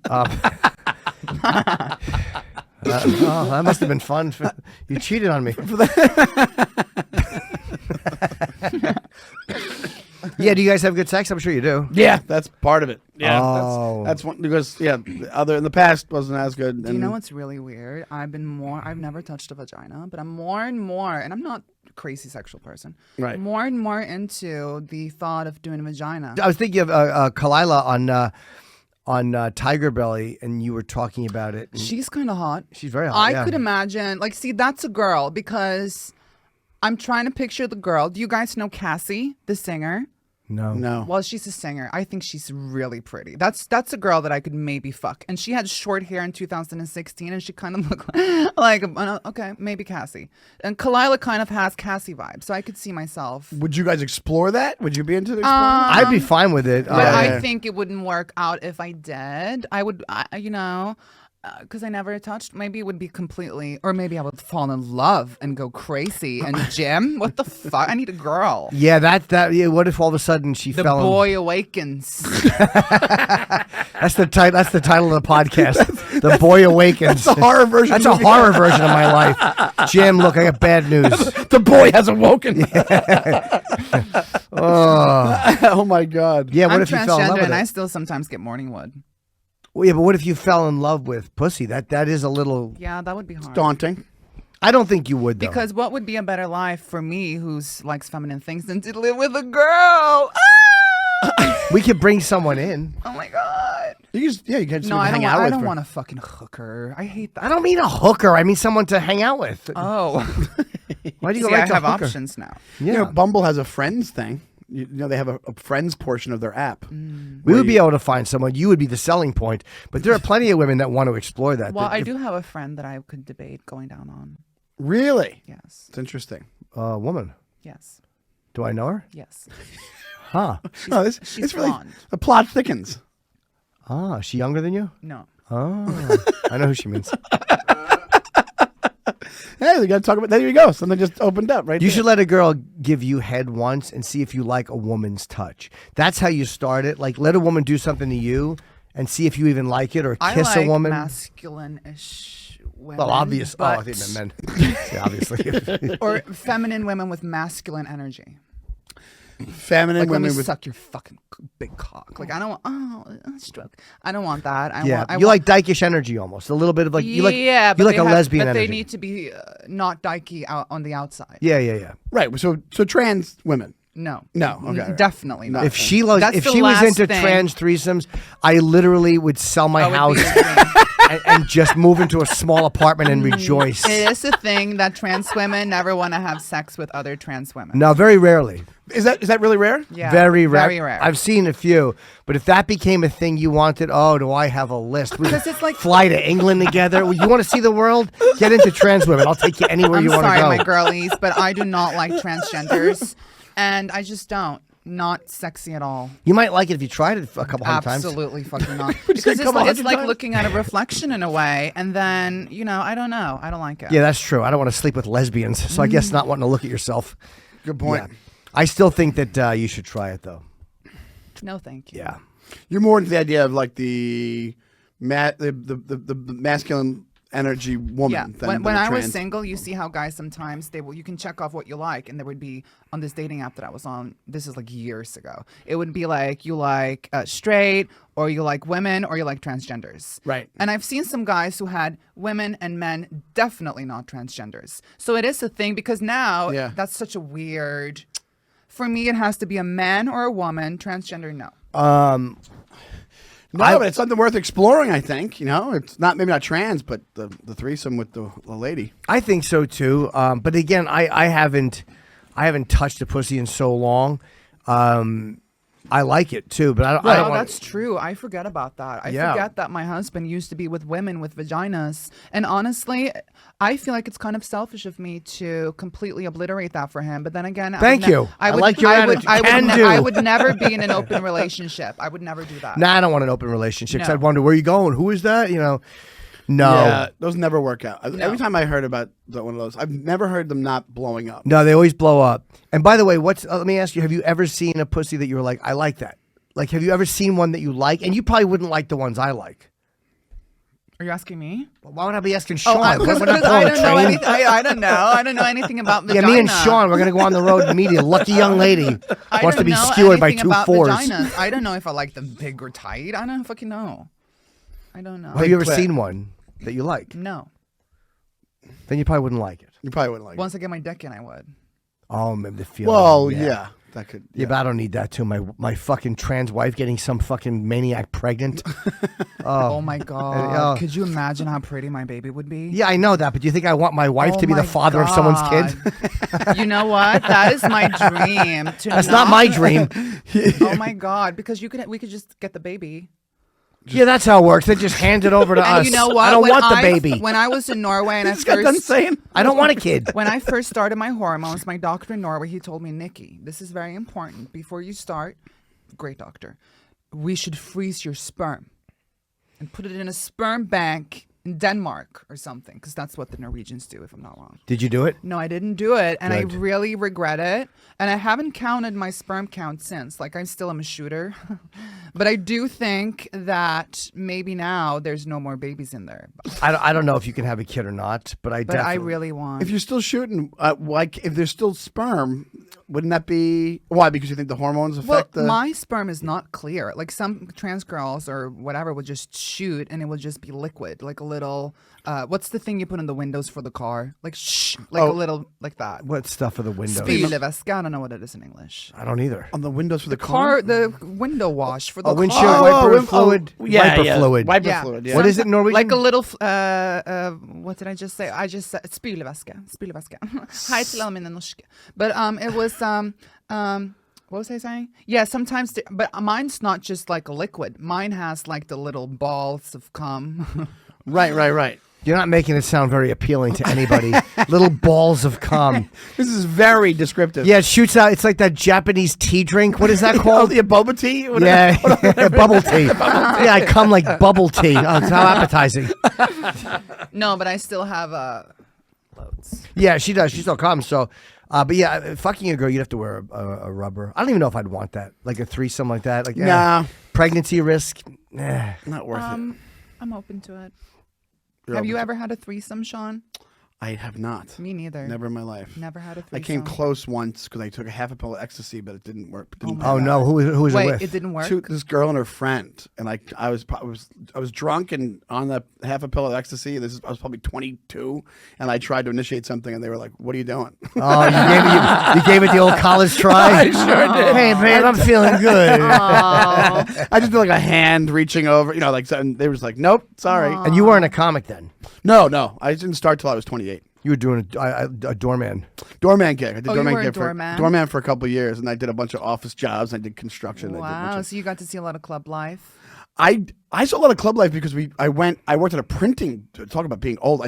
[SPEAKER 1] Oh, that must have been fun. You cheated on me. Yeah, do you guys have good sex? I'm sure you do.
[SPEAKER 5] Yeah, that's part of it. Yeah,
[SPEAKER 1] Oh.
[SPEAKER 5] that's one because other in the past wasn't as good.
[SPEAKER 3] Do you know what's really weird? I've never touched a vagina, but I'm more and more, and I'm not a crazy sexual person.
[SPEAKER 5] Right.
[SPEAKER 3] More and more into the thought of doing a vagina.
[SPEAKER 1] I was thinking of Kalila on Tiger Belly, and you were talking about it. and
[SPEAKER 3] She's kind of hot.
[SPEAKER 1] She's very hot.
[SPEAKER 3] I
[SPEAKER 1] yeah.
[SPEAKER 3] could imagine, like, see, that's a girl because I'm trying to picture the girl. Do you guys know Cassie, the singer?
[SPEAKER 5] No.
[SPEAKER 3] Well, she's a singer. I think she's really pretty. That's a girl that I could maybe fuck. And she had short hair in 2016, and she kind of looked like okay, maybe Cassie. And Kalila kind of has Cassie vibes, so I could see myself.
[SPEAKER 5] Would you guys explore that? Would you be into exploring that?
[SPEAKER 1] I'd be fine with it.
[SPEAKER 3] But
[SPEAKER 5] Yeah.
[SPEAKER 3] I think it wouldn't work out if I did. I would, because I never touched. Maybe it would be completely, or maybe I would fall in love and go crazy. And Jim, what the fuck? I need a girl.
[SPEAKER 1] Yeah, yeah. What if all of a sudden she
[SPEAKER 3] The
[SPEAKER 1] fell?
[SPEAKER 3] boy awakens.
[SPEAKER 1] That's the title. That's the title of the podcast. The Boy Awakens.
[SPEAKER 5] That's a horror version.
[SPEAKER 1] That's a horror version of my life. Jim, look, I got bad news.
[SPEAKER 5] The boy has awoken.
[SPEAKER 1] Oh,
[SPEAKER 5] Oh my god.
[SPEAKER 1] yeah. What
[SPEAKER 3] I'm
[SPEAKER 1] if you fell in love
[SPEAKER 3] transgender
[SPEAKER 1] with
[SPEAKER 3] and I
[SPEAKER 1] it?
[SPEAKER 3] still sometimes get morning wood.
[SPEAKER 1] Well, yeah, but what if you fell in love with pussy? That is a little.
[SPEAKER 3] Yeah, that would be hard.
[SPEAKER 5] Daunting.
[SPEAKER 1] I don't think you would though.
[SPEAKER 3] Because what would be a better life for me, who's likes feminine things, than to live with a girl?
[SPEAKER 1] we could bring someone in.
[SPEAKER 3] Oh my god.
[SPEAKER 5] You can just
[SPEAKER 3] No, I
[SPEAKER 5] hang out
[SPEAKER 3] I
[SPEAKER 5] with
[SPEAKER 3] don't
[SPEAKER 5] for-
[SPEAKER 3] want a fucking hooker. I hate that.
[SPEAKER 1] I don't mean a hooker. I mean someone to hang out with.
[SPEAKER 3] Oh.
[SPEAKER 1] Why do you
[SPEAKER 3] See,
[SPEAKER 1] go right
[SPEAKER 3] I
[SPEAKER 1] to
[SPEAKER 3] have
[SPEAKER 1] hooker?
[SPEAKER 3] options now.
[SPEAKER 5] You know, Bumble has a friends thing. You know, they have a friends portion of their app.
[SPEAKER 1] We would be able to find someone. You would be the selling point. But there are plenty of women that want to explore that.
[SPEAKER 3] Well,
[SPEAKER 1] That
[SPEAKER 3] I
[SPEAKER 1] if-
[SPEAKER 3] do have a friend that I could debate going down on.
[SPEAKER 5] Really?
[SPEAKER 3] Yes.
[SPEAKER 5] It's interesting.
[SPEAKER 1] woman.
[SPEAKER 3] Yes.
[SPEAKER 1] Do I know her?
[SPEAKER 3] Yes.
[SPEAKER 1] Huh.
[SPEAKER 5] No,
[SPEAKER 3] She's
[SPEAKER 5] it's really
[SPEAKER 3] blonde.
[SPEAKER 5] the plot thickens.
[SPEAKER 1] Ah, is she younger than you?
[SPEAKER 3] No.
[SPEAKER 1] Oh, I know who she means.
[SPEAKER 5] Hey, we got to talk about. There you go. Something just opened up right
[SPEAKER 1] You
[SPEAKER 5] there.
[SPEAKER 1] should let a girl give you head once and see if you like a woman's touch. That's how you start it. Like, let a woman do something to you and see if you even like it, or kiss
[SPEAKER 3] I like
[SPEAKER 1] a woman.
[SPEAKER 3] masculine-ish women.
[SPEAKER 1] Well, obvious. I
[SPEAKER 3] but-
[SPEAKER 1] think men. Yeah, obviously.
[SPEAKER 3] Or feminine women with masculine energy.
[SPEAKER 5] Feminine
[SPEAKER 3] Like, let me
[SPEAKER 5] women with.
[SPEAKER 3] suck your fucking big cock. Like, I don't want, stroke. I don't want that. I
[SPEAKER 1] Yeah,
[SPEAKER 3] want, I
[SPEAKER 1] you
[SPEAKER 3] want,
[SPEAKER 1] like dykish energy almost. A little bit of like you like
[SPEAKER 3] yeah,
[SPEAKER 1] you
[SPEAKER 3] but
[SPEAKER 1] like
[SPEAKER 3] they
[SPEAKER 1] a
[SPEAKER 3] have-
[SPEAKER 1] lesbian
[SPEAKER 3] but
[SPEAKER 1] energy.
[SPEAKER 3] they need to be not dykey out on the outside.
[SPEAKER 1] Yeah.
[SPEAKER 5] Right. So trans women.
[SPEAKER 3] No.
[SPEAKER 5] No, okay.
[SPEAKER 3] Definitely not.
[SPEAKER 1] If she was
[SPEAKER 3] That's
[SPEAKER 1] if
[SPEAKER 3] the
[SPEAKER 1] she was
[SPEAKER 3] last
[SPEAKER 1] into
[SPEAKER 3] thing.
[SPEAKER 1] trans threesomes, I literally would sell my
[SPEAKER 3] I would
[SPEAKER 1] house.
[SPEAKER 3] be agreeing.
[SPEAKER 1] and just move into a small apartment and rejoice.
[SPEAKER 3] It is a thing that trans women never want to have sex with other trans women.
[SPEAKER 1] No, very rarely.
[SPEAKER 5] Is that really rare?
[SPEAKER 3] Yeah,
[SPEAKER 1] Very rare.
[SPEAKER 3] Very rare.
[SPEAKER 1] I've seen a few, but if that became a thing you wanted, oh, do I have a list? We
[SPEAKER 3] Because it's like-
[SPEAKER 1] fly to England together. You want to see the world? Get into trans women. I'll take you anywhere
[SPEAKER 3] I'm
[SPEAKER 1] you want to
[SPEAKER 3] sorry,
[SPEAKER 1] go.
[SPEAKER 3] my girlies, but I do not like transgenders, and I just don't. Not sexy at all.
[SPEAKER 1] You might like it if you tried it a couple hundred times.
[SPEAKER 3] Absolutely fucking not.
[SPEAKER 5] Would you say
[SPEAKER 3] Because
[SPEAKER 5] a couple
[SPEAKER 3] it's
[SPEAKER 5] hundred
[SPEAKER 3] like
[SPEAKER 5] times?
[SPEAKER 3] looking at a reflection in a way, and then I don't know. I don't like it.
[SPEAKER 1] Yeah, that's true. I don't want to sleep with lesbians, so I guess not wanting to look at yourself.
[SPEAKER 5] Good point.
[SPEAKER 1] Yeah. I still think that you should try it, though.
[SPEAKER 3] No, thank you.
[SPEAKER 1] Yeah.
[SPEAKER 5] You're more into the idea of like the masculine energy woman.
[SPEAKER 3] Yeah.
[SPEAKER 5] Than
[SPEAKER 3] When
[SPEAKER 5] the
[SPEAKER 3] I was
[SPEAKER 5] trans.
[SPEAKER 3] single, you see how guys sometimes you can check off what you like, and there would be on this dating app that I was on. This is like years ago. It would be like you like straight, or you like women, or you like transgenders.
[SPEAKER 5] Right.
[SPEAKER 3] And I've seen some guys who had women and men, definitely not transgenders. So it is a thing because now that's such a weird. For me, it has to be a man or a woman. Transgender, no.
[SPEAKER 5] No, but it's something worth exploring. I think it's maybe not trans, but the threesome with the lady.
[SPEAKER 1] I think so, too. But again, I haven't touched a pussy in so long. I like it, too, but I don't
[SPEAKER 3] Well,
[SPEAKER 1] want
[SPEAKER 3] that's true. I forget about that. I
[SPEAKER 1] Yeah.
[SPEAKER 3] forget that my husband used to be with women with vaginas. And honestly, I feel like it's kind of selfish of me to completely obliterate that for him. But then again,
[SPEAKER 1] Thank you. I like your attitude. Can do.
[SPEAKER 3] I would never be in an open relationship. I would never do that.
[SPEAKER 1] Nah, I don't want an open relationship. 'Cause
[SPEAKER 3] No.
[SPEAKER 1] I'd wonder, where are you going? Who is that? No.
[SPEAKER 5] Yeah, those never work out. Every time I heard about one of those, I've never heard them not blowing up.
[SPEAKER 1] No, they always blow up. And by the way, let me ask you, have you ever seen a pussy that you were like, I like that? Like, have you ever seen one that you like? And you probably wouldn't like the ones I like.
[SPEAKER 3] Are you asking me?
[SPEAKER 1] Well, why would I be asking Sean?
[SPEAKER 3] Oh,
[SPEAKER 1] We're not
[SPEAKER 3] I
[SPEAKER 1] pulling a
[SPEAKER 3] don't know
[SPEAKER 1] train.
[SPEAKER 3] anything. I don't know. I don't know anything about
[SPEAKER 1] Yeah,
[SPEAKER 3] vagina.
[SPEAKER 1] me and Sean, we're going to go on the road and meet a lucky young lady
[SPEAKER 3] I
[SPEAKER 1] wants to
[SPEAKER 3] don't
[SPEAKER 1] be
[SPEAKER 3] know
[SPEAKER 1] skewered by
[SPEAKER 3] anything
[SPEAKER 1] two
[SPEAKER 3] about
[SPEAKER 1] fours.
[SPEAKER 3] vaginas. I don't know if I like them big or tight. I don't fucking know. I don't know.
[SPEAKER 1] Have you ever
[SPEAKER 5] clit.
[SPEAKER 1] seen one that you like?
[SPEAKER 3] No.
[SPEAKER 1] Then you probably wouldn't like it.
[SPEAKER 5] You probably wouldn't like
[SPEAKER 3] Once I get my dick in, I would.
[SPEAKER 1] Oh, maybe the
[SPEAKER 5] it.
[SPEAKER 1] feeling.
[SPEAKER 5] Well, yeah, that could.
[SPEAKER 1] Yeah, but I don't need that too. My fucking trans wife getting some fucking maniac pregnant.
[SPEAKER 3] Oh my god!
[SPEAKER 1] oh.
[SPEAKER 3] Could you imagine how pretty my baby would be?
[SPEAKER 1] Yeah, I know that, but do you think I want my wife
[SPEAKER 3] Oh
[SPEAKER 1] to be the
[SPEAKER 3] my
[SPEAKER 1] father of someone's kid?
[SPEAKER 3] God. You know what? That is my dream.
[SPEAKER 1] That's not my dream.
[SPEAKER 3] Oh my god! Because we could just get the baby.
[SPEAKER 1] Yeah, that's how it works. They just hand it over to us.
[SPEAKER 3] And you know what?
[SPEAKER 1] I don't
[SPEAKER 3] When
[SPEAKER 1] want the baby.
[SPEAKER 3] When I was in Norway and I
[SPEAKER 5] Got done
[SPEAKER 3] first
[SPEAKER 5] saying.
[SPEAKER 1] I don't want a kid.
[SPEAKER 3] when I first started my hormones, my doctor in Norway, he told me, Nikki, this is very important. Before you start, great doctor, we should freeze your sperm and put it in a sperm bank in Denmark or something, because that's what the Norwegians do, if I'm not wrong.
[SPEAKER 1] Did you do it?
[SPEAKER 3] No, I didn't do it, and
[SPEAKER 1] Good.
[SPEAKER 3] I really regret it. And I haven't counted my sperm count since. Like, I still am a shooter. But I do think that maybe now there's no more babies in there.
[SPEAKER 1] I don't know if you can have a kid or not, but I
[SPEAKER 3] But
[SPEAKER 1] definitely.
[SPEAKER 3] I really want.
[SPEAKER 5] If you're still shooting, like if there's still sperm, wouldn't that be why? Because you think the hormones affect the.
[SPEAKER 3] my sperm is not clear. Like some trans girls or whatever would just shoot and it would just be liquid, like a little. What's the thing you put in the windows for the car? Like a little like that.
[SPEAKER 1] What stuff for the windows?
[SPEAKER 3] Spylevæske. I don't know what it is in English.
[SPEAKER 1] I don't either.
[SPEAKER 5] On the windows for the
[SPEAKER 3] Car, the window wash for the car.
[SPEAKER 1] windshield wiper fluid.
[SPEAKER 5] Yeah,
[SPEAKER 1] Wiper fluid.
[SPEAKER 5] Wiper
[SPEAKER 3] Yeah.
[SPEAKER 5] fluid. Yeah.
[SPEAKER 1] What is it in Norwegian?
[SPEAKER 3] Like a little. What did I just say? I just said spylevæske. Spylevæske. Hei til alle mine norske. But it was what was I saying? Yeah, sometimes, but mine's not just like a liquid. Mine has like the little balls of cum.
[SPEAKER 5] Right.
[SPEAKER 1] You're not making it sound very appealing to anybody. Little balls of cum.
[SPEAKER 5] This is very descriptive.
[SPEAKER 1] Yeah, it shoots out. It's like that Japanese tea drink. What is that
[SPEAKER 5] Oh,
[SPEAKER 1] called?
[SPEAKER 5] the boba tea.
[SPEAKER 1] Yeah, bubble tea. Yeah, I come like bubble tea. Oh, it's how appetizing.
[SPEAKER 3] No, but I still have loads.
[SPEAKER 1] Yeah, she does. She still comes. So, but yeah, fucking a girl, you'd have to wear a rubber. I don't even know if I'd want that, like a threesome like that. Like,
[SPEAKER 5] Nah.
[SPEAKER 1] pregnancy risk. Nah.
[SPEAKER 5] Not worth it.
[SPEAKER 3] I'm open to it.
[SPEAKER 5] You're
[SPEAKER 3] Have you
[SPEAKER 5] open
[SPEAKER 3] ever had a threesome, Sean?
[SPEAKER 5] I have not.
[SPEAKER 3] Me neither.
[SPEAKER 5] Never in my life.
[SPEAKER 3] Never had a
[SPEAKER 5] I
[SPEAKER 3] threesome.
[SPEAKER 5] came close once because I took a half a pill of ecstasy, but it didn't work.
[SPEAKER 1] Oh no, who was it
[SPEAKER 3] Wait,
[SPEAKER 1] with?
[SPEAKER 3] it didn't work.
[SPEAKER 5] This girl and her friend, and I was drunk and on the half a pill of ecstasy. I was probably 22, and I tried to initiate something, and they were like, "What are you doing?"
[SPEAKER 1] Oh, you gave it the old college try.
[SPEAKER 5] I sure did.
[SPEAKER 1] Hey, babe, I'm feeling good.
[SPEAKER 3] Oh.
[SPEAKER 5] I just did like a hand reaching over, like something. They were just like, "Nope, sorry."
[SPEAKER 1] And you weren't a comic then.
[SPEAKER 5] No, I didn't start till I was 28.
[SPEAKER 1] You were doing a doorman.
[SPEAKER 5] Doorman gig. I did
[SPEAKER 3] Oh, you
[SPEAKER 5] doorman
[SPEAKER 3] were a
[SPEAKER 5] gig
[SPEAKER 3] doorman?
[SPEAKER 5] for a couple of years, and I did a bunch of office jobs. I did construction. I did a
[SPEAKER 3] Wow.
[SPEAKER 5] bunch of,
[SPEAKER 3] So you got to see a lot of club life.
[SPEAKER 5] I saw a lot of club life because I worked at a printing. Talk about being old.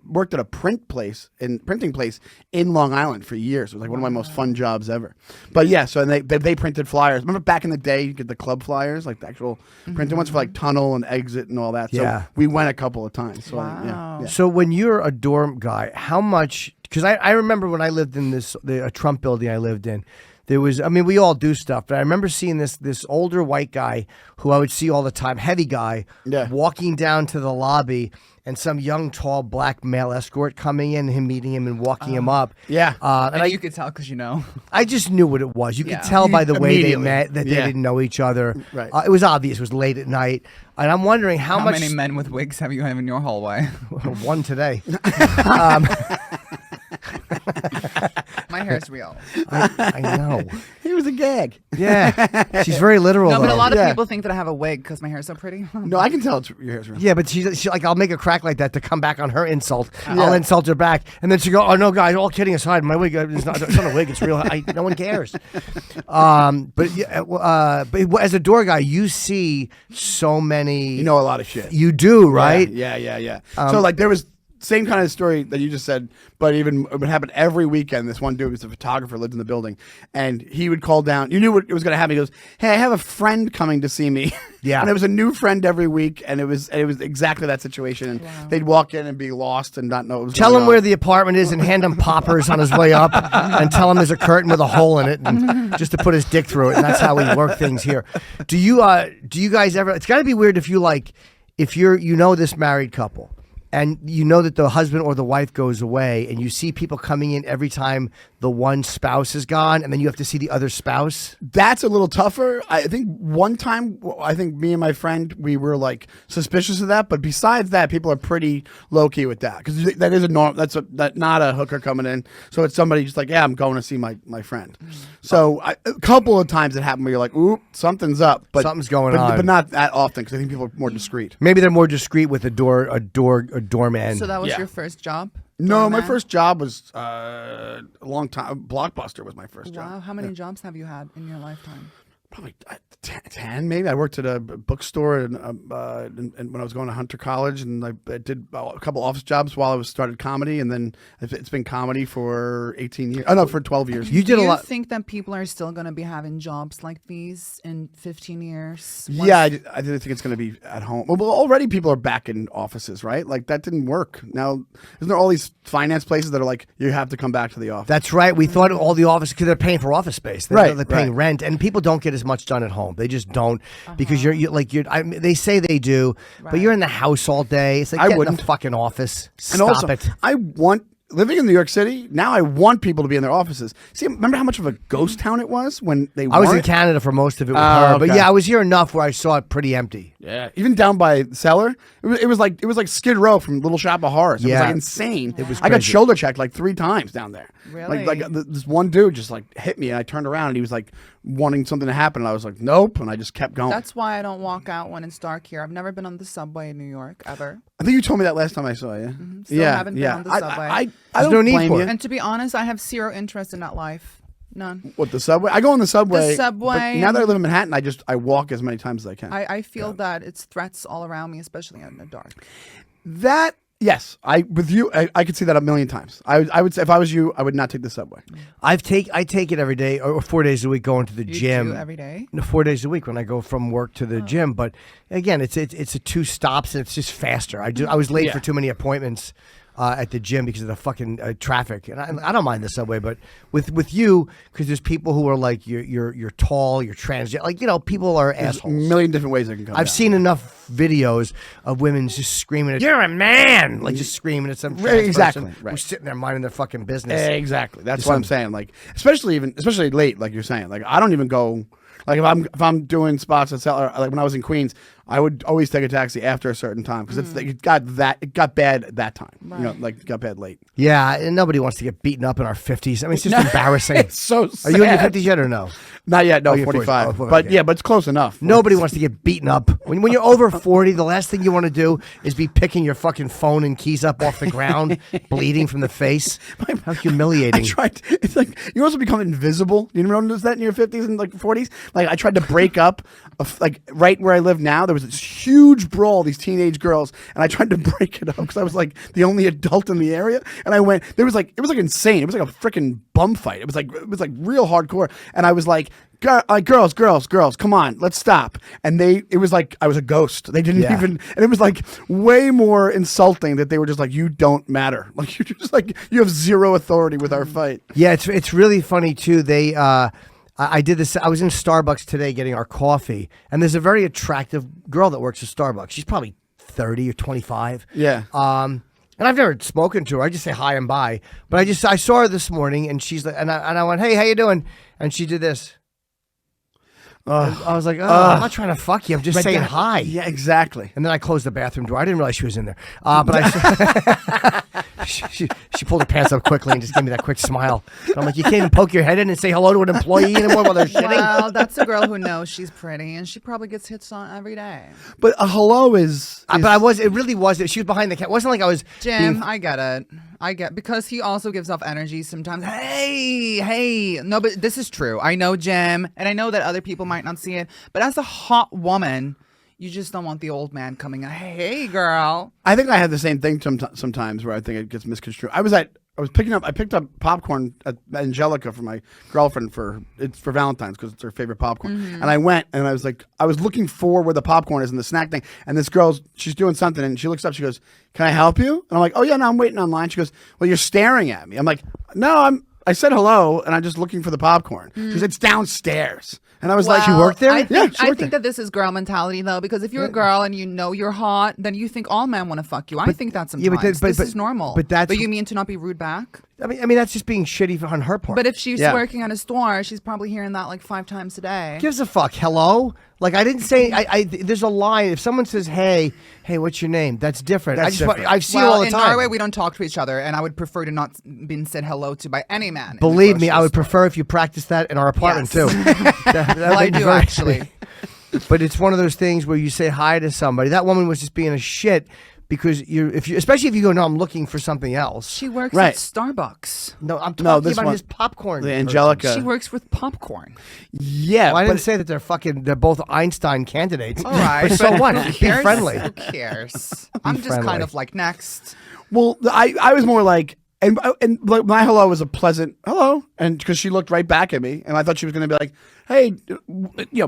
[SPEAKER 5] Worked at a printing place in Long Island for years. It was like one of my most fun jobs ever. But yeah, so and they printed flyers. Remember back in the day, you get the club flyers, like the actual printed ones for like Tunnel and Exit and all that. So
[SPEAKER 1] Yeah.
[SPEAKER 5] we went a couple of times. So
[SPEAKER 3] Wow.
[SPEAKER 5] yeah.
[SPEAKER 1] So when you're a dorm guy, how much? Because I remember when I lived in a Trump building I lived in. There was, I mean, we all do stuff, but I remember seeing this older white guy who I would see all the time, heavy guy, walking down to the lobby, and some young, tall, black male escort coming in, him meeting him and walking him up.
[SPEAKER 5] Yeah.
[SPEAKER 3] And you could tell because you know.
[SPEAKER 1] I just knew what it was. You
[SPEAKER 3] Yeah.
[SPEAKER 1] could tell by the way they
[SPEAKER 5] Immediately.
[SPEAKER 1] met that they
[SPEAKER 5] Yeah.
[SPEAKER 1] didn't know each other.
[SPEAKER 5] Right.
[SPEAKER 1] It was obvious. It was late at night, and I'm wondering how much.
[SPEAKER 3] many men with wigs have you had in your hallway?
[SPEAKER 1] One today.
[SPEAKER 3] My hair is real.
[SPEAKER 1] I know.
[SPEAKER 5] It was a gag.
[SPEAKER 1] Yeah, she's very literal.
[SPEAKER 3] No, but
[SPEAKER 1] though.
[SPEAKER 3] a lot of
[SPEAKER 5] Yeah.
[SPEAKER 3] people think that I have a wig because my hair is so pretty.
[SPEAKER 5] No, I can tell it's your hair's real.
[SPEAKER 1] Yeah, but she's like, I'll make a crack like that to come back on her insult. I'll insult her back, and then she go, "Oh no, guys! All kidding aside, my wig it's not a wig. It's real. No one cares." But as a door guy, you see so many.
[SPEAKER 5] You know a lot of shit.
[SPEAKER 1] You do, right?
[SPEAKER 5] Yeah. So like there was same kind of story that you just said, but even it would happen every weekend. This one dude was a photographer, lived in the building, and he would call down. You knew what was going to happen. He goes, "Hey, I have a friend coming to see me."
[SPEAKER 1] Yeah.
[SPEAKER 5] And it was a new friend every week, and it was exactly that situation. And they'd walk in and be lost and not know what was
[SPEAKER 1] Tell
[SPEAKER 5] going
[SPEAKER 1] him
[SPEAKER 5] on.
[SPEAKER 1] where the apartment is and hand him poppers on his way up, and tell him there's a curtain with a hole in it, and just to put his dick through it. And that's how we work things here. Do you guys ever? It's got to be weird if you're this married couple. And you know that the husband or the wife goes away, and you see people coming in every time the one spouse is gone, and then you have to see the other spouse.
[SPEAKER 5] That's a little tougher. I think one time, me and my friend, we were like suspicious of that. But besides that, people are pretty low key with that because that is a norm. That's not a hooker coming in. So it's somebody just like, yeah, I'm going to see my friend. So a couple of times it happened where you're like, ooh, something's up. But
[SPEAKER 1] Something's going on.
[SPEAKER 5] but not that often because I think people are more discreet.
[SPEAKER 1] Maybe they're more discreet with a doorman.
[SPEAKER 3] So that was
[SPEAKER 5] Yeah.
[SPEAKER 3] your first job?
[SPEAKER 5] No, my
[SPEAKER 3] Doorman?
[SPEAKER 5] first job was a long time. Blockbuster was my first job.
[SPEAKER 3] Wow, how many jobs have you had in your lifetime?
[SPEAKER 5] Probably 10 maybe. I worked at a bookstore and when I was going to Hunter College, and I did a couple office jobs while I started comedy, and then it's been comedy for 18 years. Oh no, for 12 years.
[SPEAKER 1] You did
[SPEAKER 3] Do
[SPEAKER 1] a
[SPEAKER 3] you
[SPEAKER 1] lot.
[SPEAKER 3] think that people are still going to be having jobs like these in 15 years?
[SPEAKER 5] Yeah, I didn't think it's going to be at home. Well, already people are back in offices, right? Like that didn't work. Now, isn't there all these finance places that are like, you have to come back to the office?
[SPEAKER 1] That's right. We thought all the office because they're paying for office space. They're paying
[SPEAKER 5] right.
[SPEAKER 1] rent, and people don't get as much done at home. They just don't because they say they do, but you're in the house all day. It's like get in
[SPEAKER 5] wouldn't.
[SPEAKER 1] the fucking office.
[SPEAKER 5] And also,
[SPEAKER 1] it.
[SPEAKER 5] living in New York City, now I want people to be in their offices. See, remember how much of a ghost town it was when they
[SPEAKER 1] I was in
[SPEAKER 5] weren't?
[SPEAKER 1] Canada for most of it with her, but
[SPEAKER 5] okay.
[SPEAKER 1] yeah, I was here enough where I saw it pretty empty.
[SPEAKER 5] Yeah, even down by Cellar, it was like Skid Row from Little Shop of Horrors. It was
[SPEAKER 1] Yeah.
[SPEAKER 5] like insane.
[SPEAKER 1] It was
[SPEAKER 5] I got
[SPEAKER 1] crazy.
[SPEAKER 5] shoulder checked like 3 times down there.
[SPEAKER 3] Really?
[SPEAKER 5] Like this one dude just like hit me, and I turned around and he was like wanting something to happen, and I was like, nope, and I just kept going.
[SPEAKER 3] That's why I don't walk out when it's dark here. I've never been on the subway in New York, ever.
[SPEAKER 5] I think you told me that last time I saw you.
[SPEAKER 3] Still haven't been on the subway.
[SPEAKER 5] I
[SPEAKER 1] There's
[SPEAKER 5] don't
[SPEAKER 1] no need
[SPEAKER 5] blame
[SPEAKER 1] for
[SPEAKER 5] you.
[SPEAKER 1] it.
[SPEAKER 3] And to be honest, I have zero interest in that life. None.
[SPEAKER 5] What, the subway? I go on the subway.
[SPEAKER 3] The subway
[SPEAKER 5] But now that I live in Manhattan, I walk as many times as I can.
[SPEAKER 3] I feel that it's threats all around me, especially in the dark.
[SPEAKER 5] That yes, I could see that a million times. I would say if I was you, I would not take the subway.
[SPEAKER 1] I take it every day or 4 days a week going to the
[SPEAKER 3] You
[SPEAKER 1] gym.
[SPEAKER 3] do every day?
[SPEAKER 1] No, 4 days a week when I go from work to the gym. But again, it's a 2 stops and it's just faster. I was late
[SPEAKER 5] Yeah.
[SPEAKER 1] for too many appointments. at the gym because of the fucking traffic. And I don't mind the subway, but with you, because there's people who are like you're tall, you're transgender, like people are assholes.
[SPEAKER 5] A million different ways they can come.
[SPEAKER 1] I've seen enough videos of women just screaming at you're a man, like just screaming at some trans person who's sitting there minding their fucking business.
[SPEAKER 5] Exactly. That's what I'm saying. Like especially late, like you're saying. Like I don't even go. Like if I'm doing spots at like when I was in Queens, I would always take a taxi after a certain time because it got bad at that time.
[SPEAKER 3] Right.
[SPEAKER 5] Like it got bad late.
[SPEAKER 1] Yeah, and nobody wants to get beaten up in our 50s. I mean, it's just embarrassing.
[SPEAKER 5] It's so sad.
[SPEAKER 1] Are you in your 50s yet or no?
[SPEAKER 5] Not yet. No,
[SPEAKER 1] you're
[SPEAKER 5] 45.
[SPEAKER 1] 45.
[SPEAKER 5] But
[SPEAKER 1] Okay.
[SPEAKER 5] yeah, but it's close enough.
[SPEAKER 1] Nobody wants to get beaten up. When you're over 40, the last thing you want to do is be picking your fucking phone and keys up off the ground, bleeding from the face. How humiliating.
[SPEAKER 5] I tried. It's like you also become invisible. You notice that in your 50s and like 40s. Like I tried to break up, like right where I live now. There was this huge brawl. These teenage girls, and I tried to break it up because I was like the only adult in the area. And I went. It was like insane. It was like a freaking bum fight. It was like real hardcore. And I was like. Girls, come on, let's stop. And it was like I was a ghost. They didn't even, and it was like way more insulting that they were just like, you don't matter. Like you're just like, you have zero authority with our fight.
[SPEAKER 1] Yeah, it's really funny too. I did this. I was in Starbucks today getting our coffee, and there's a very attractive girl that works at Starbucks. She's probably 30 or 25.
[SPEAKER 5] Yeah.
[SPEAKER 1] And I've never spoken to her. I just say hi and bye. But I saw her this morning, and she's like, and I went, hey, how you doing? And she did this. I was like, I'm not trying to fuck you. I'm just saying hi.
[SPEAKER 5] Yeah, exactly.
[SPEAKER 1] And then I closed the bathroom door. I didn't realize she was in there. But I she pulled her pants up quickly and just gave me that quick smile. And I'm like, you can't even poke your head in and say hello to an employee anymore while they're shitting?
[SPEAKER 3] Well, that's a girl who knows she's pretty, and she probably gets hits on every day.
[SPEAKER 5] But a hello is
[SPEAKER 1] but it really was. She was behind the cat. It wasn't like I was.
[SPEAKER 3] Jim, I get it. Because he also gives off energy sometimes. Hey. No, but this is true. I know Jim, and I know that other people might not see it, but as a hot woman, you just don't want the old man coming in. Hey, girl.
[SPEAKER 5] I think I have the same thing sometimes where I think it gets misconstrued. I picked up popcorn at Angelica for my girlfriend for Valentine's because it's her favorite popcorn. And I went and I was looking for where the popcorn is and the snack thing. And this she's doing something and she looks up. She goes, "Can I help you?" And I'm like, "Oh yeah, no, I'm waiting online." She goes, "Well, you're staring at me." I'm like, "No, I said hello and I'm just looking for the popcorn." She goes, "It's downstairs." And I was like,
[SPEAKER 1] "She worked there?"
[SPEAKER 3] I think
[SPEAKER 5] she worked there.
[SPEAKER 3] that this is girl mentality, though, because if you're a girl and you know you're hot, then you think all men want to fuck you. I think that sometimes. This is normal. But you mean to not be rude back?
[SPEAKER 1] I mean that's just being shitty on her part.
[SPEAKER 3] But if she's working at a store, she's probably hearing that like 5 times a day.
[SPEAKER 1] Gives a fuck. Hello? Like I didn't say. There's a line. If someone says, "Hey, what's your name?" That's different. I see it all the
[SPEAKER 3] in
[SPEAKER 1] time.
[SPEAKER 3] Norway, we don't talk to each other, and I would prefer to not been said hello to by any man.
[SPEAKER 1] Believe me, I would prefer if you practiced that in our apartment too.
[SPEAKER 3] Well, I do actually.
[SPEAKER 1] But it's one of those things where you say hi to somebody. That woman was just being a shit because especially if you go, "No, I'm looking for something else."
[SPEAKER 3] She works at Starbucks.
[SPEAKER 1] No, I'm talking about his popcorn.
[SPEAKER 5] The Angelica.
[SPEAKER 3] She works with popcorn.
[SPEAKER 5] Yeah,
[SPEAKER 1] well, I didn't say that they're both Einstein candidates.
[SPEAKER 3] All right,
[SPEAKER 1] but so what?
[SPEAKER 3] Who
[SPEAKER 1] Be
[SPEAKER 3] cares?
[SPEAKER 1] friendly.
[SPEAKER 3] Who cares? I'm just kind of like next.
[SPEAKER 5] Well, I was more like, and my hello was a pleasant hello, and because she looked right back at me, and I thought she was going to be like, "Hey,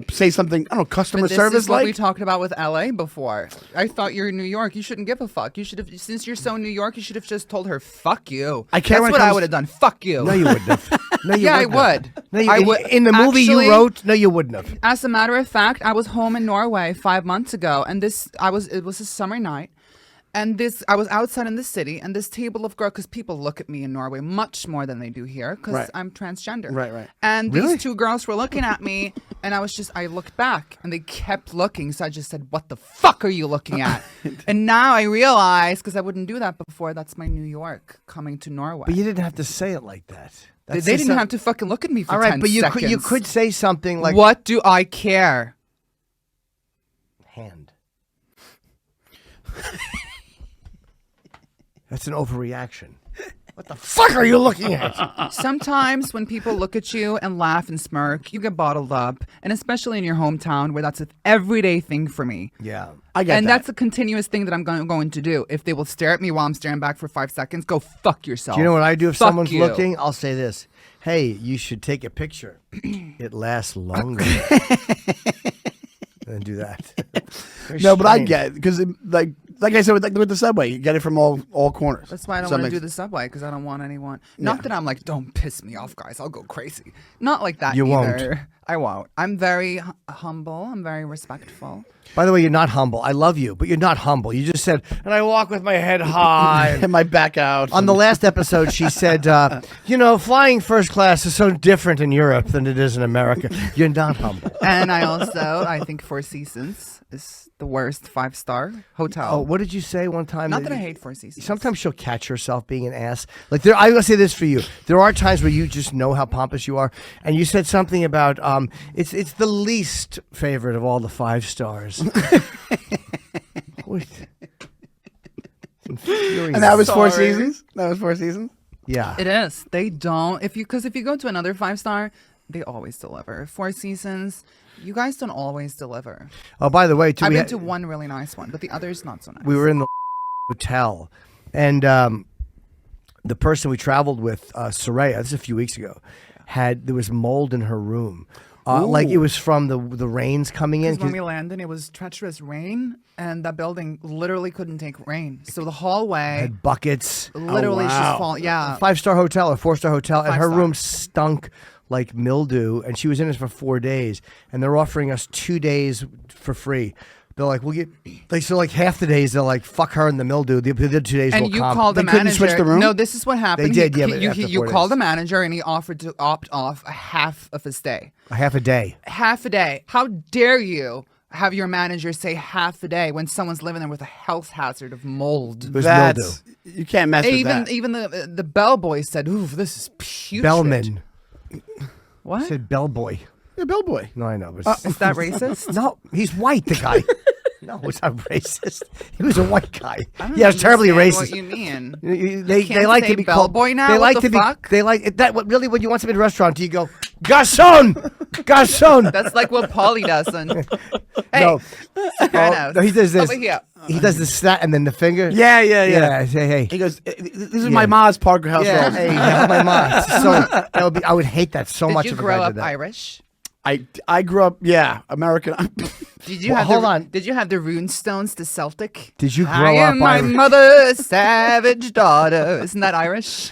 [SPEAKER 5] say something." I don't know, customer service.
[SPEAKER 3] This is what we talked about with LA before. I thought you're in New York. You shouldn't give a fuck. You should have, since you're so New York, you should have just told her, "Fuck you."
[SPEAKER 5] I care.
[SPEAKER 3] That's what I would have done. Fuck you.
[SPEAKER 1] No, you wouldn't have. No, you
[SPEAKER 3] I
[SPEAKER 1] wouldn't
[SPEAKER 3] would.
[SPEAKER 1] have. No,
[SPEAKER 3] I would.
[SPEAKER 1] In the movie
[SPEAKER 3] Actually,
[SPEAKER 1] you wrote, no, you wouldn't have.
[SPEAKER 3] As a matter of fact, I was home in Norway 5 months ago, and it was a summer night. And I was outside in the city, and this table of girls, because people look at me in Norway much more than they do here, because I'm transgender.
[SPEAKER 5] Right.
[SPEAKER 3] And these 2 girls were looking at me, and I looked back, and they kept looking. So I just said, "What the fuck are you looking at?" And now I realize, because I wouldn't do that before, that's my New York coming to Norway.
[SPEAKER 1] But you didn't have to say it like that.
[SPEAKER 3] They didn't have to fucking look at me for 10 seconds.
[SPEAKER 1] All right, but you could say something like,
[SPEAKER 3] "What do I care?"
[SPEAKER 1] Hand. That's an overreaction. What the fuck are you looking at?
[SPEAKER 3] Sometimes when people look at you and laugh and smirk, you get bottled up, and especially in your hometown where that's an everyday thing for me.
[SPEAKER 1] Yeah.
[SPEAKER 5] I get
[SPEAKER 3] and
[SPEAKER 5] that.
[SPEAKER 3] that's a continuous thing that I'm going to do. If they will stare at me while I'm staring back for 5 seconds, go fuck yourself.
[SPEAKER 1] Do you know what I do if
[SPEAKER 3] Fuck
[SPEAKER 1] someone's
[SPEAKER 3] you.
[SPEAKER 1] looking? I'll say this. "Hey, you should take a picture. It lasts longer." And do that.
[SPEAKER 5] No, but I get it because like like I said with the subway, you get it from all corners.
[SPEAKER 3] That's why I don't
[SPEAKER 5] So it
[SPEAKER 3] want to
[SPEAKER 5] makes-
[SPEAKER 3] do the subway because I don't want anyone. Not that I'm like, don't piss me off, guys. I'll go crazy. Not like that.
[SPEAKER 1] You won't.
[SPEAKER 3] either. I won't. I'm very humble. I'm very respectful.
[SPEAKER 1] By the way, you're not humble. I love you, but you're not humble. You just said, and I walk with my head high.
[SPEAKER 5] and my back out.
[SPEAKER 1] On the last episode, she said, flying first class is so different in Europe than it is in America. You're not humble.
[SPEAKER 3] And I think Four Seasons is the worst 5-star hotel.
[SPEAKER 1] Oh, what did you say one time?
[SPEAKER 3] Not that I hate Four Seasons.
[SPEAKER 1] Sometimes she'll catch herself being an ass. Like I will say this for you: there are times where you just know how pompous you are, and you said something about it's the least favorite of all the 5 stars.
[SPEAKER 5] And that was Four
[SPEAKER 3] Sorry.
[SPEAKER 5] Seasons. That was Four Seasons.
[SPEAKER 1] Yeah.
[SPEAKER 3] It is. They don't. If you go to another 5-star, they always deliver. Four Seasons, you guys don't always deliver.
[SPEAKER 1] Oh, by the way, too,
[SPEAKER 3] I've
[SPEAKER 1] we
[SPEAKER 3] been
[SPEAKER 1] had-
[SPEAKER 3] to one really nice one, but the others not so nice.
[SPEAKER 1] we were in the hotel, and the person we traveled with, Soraya, this is a few weeks ago, there was mold in her room. Like it was from the rains coming in.
[SPEAKER 3] Because when we landed, it was treacherous rain, and that building literally couldn't take rain. So the hallway
[SPEAKER 1] Had buckets.
[SPEAKER 3] literally
[SPEAKER 5] wow.
[SPEAKER 3] just fall. Yeah.
[SPEAKER 1] 5-star hotel or 4-star hotel, and her
[SPEAKER 3] 5-star.
[SPEAKER 1] room stunk like mildew, and she was in it for 4 days, and they're offering us 2 days for free. They're like, we'll get so like half the days they're like, fuck her and the mildew. The other 2 days
[SPEAKER 3] And
[SPEAKER 1] will
[SPEAKER 3] you
[SPEAKER 1] come.
[SPEAKER 3] called the
[SPEAKER 5] They couldn't
[SPEAKER 3] manager.
[SPEAKER 5] switch the room?
[SPEAKER 3] No, this is what happened.
[SPEAKER 1] They did, yeah, but after
[SPEAKER 3] You
[SPEAKER 1] 4
[SPEAKER 3] called
[SPEAKER 1] days.
[SPEAKER 3] the manager, and he offered to opt off a half of his stay.
[SPEAKER 1] a half a day.
[SPEAKER 3] Half a day. How dare you have your manager say half a day when someone's living there with a health hazard of mold?
[SPEAKER 1] There's mildew.
[SPEAKER 5] You can't mess with that.
[SPEAKER 3] Even the bellboy said, "Ooh, this is putrid."
[SPEAKER 1] Bellman.
[SPEAKER 3] What?
[SPEAKER 1] I said bellboy.
[SPEAKER 5] Yeah, bellboy.
[SPEAKER 1] No, I know. But
[SPEAKER 3] Is that racist?
[SPEAKER 1] no, he's white, the guy. No, it's not racist. He was a white guy.
[SPEAKER 3] I don't
[SPEAKER 1] Yeah, it's terribly
[SPEAKER 3] understand
[SPEAKER 1] racist.
[SPEAKER 3] What you mean?
[SPEAKER 1] They
[SPEAKER 3] can't
[SPEAKER 1] like
[SPEAKER 3] say
[SPEAKER 1] to be called
[SPEAKER 3] bellboy now?
[SPEAKER 1] They
[SPEAKER 3] What
[SPEAKER 1] like
[SPEAKER 3] the
[SPEAKER 1] to be.
[SPEAKER 3] fuck?
[SPEAKER 1] They like that. What really? When you want something in a restaurant, do you go, garçon, garçon?
[SPEAKER 3] That's like what Paulie does. And hey,
[SPEAKER 1] No.
[SPEAKER 3] Sopranos.
[SPEAKER 1] No, he does this.
[SPEAKER 3] Over here.
[SPEAKER 1] He does the snap and then the finger.
[SPEAKER 5] Yeah.
[SPEAKER 1] Say hey.
[SPEAKER 5] He goes, "This is my Ma's Parker House
[SPEAKER 1] Yeah,
[SPEAKER 5] rolls."
[SPEAKER 1] hey, help my mom. So that would be. I would hate that so much.
[SPEAKER 3] Did you
[SPEAKER 1] if a
[SPEAKER 3] grow
[SPEAKER 1] guy
[SPEAKER 3] up
[SPEAKER 1] did that.
[SPEAKER 3] Irish?
[SPEAKER 5] I grew up, American.
[SPEAKER 3] Did you
[SPEAKER 1] Well,
[SPEAKER 3] have
[SPEAKER 1] hold on.
[SPEAKER 3] Did you have the runestones, the Celtic?
[SPEAKER 1] Did you
[SPEAKER 3] I
[SPEAKER 1] grow up
[SPEAKER 3] am my
[SPEAKER 1] Irish?
[SPEAKER 3] mother's savage daughter. Isn't that Irish?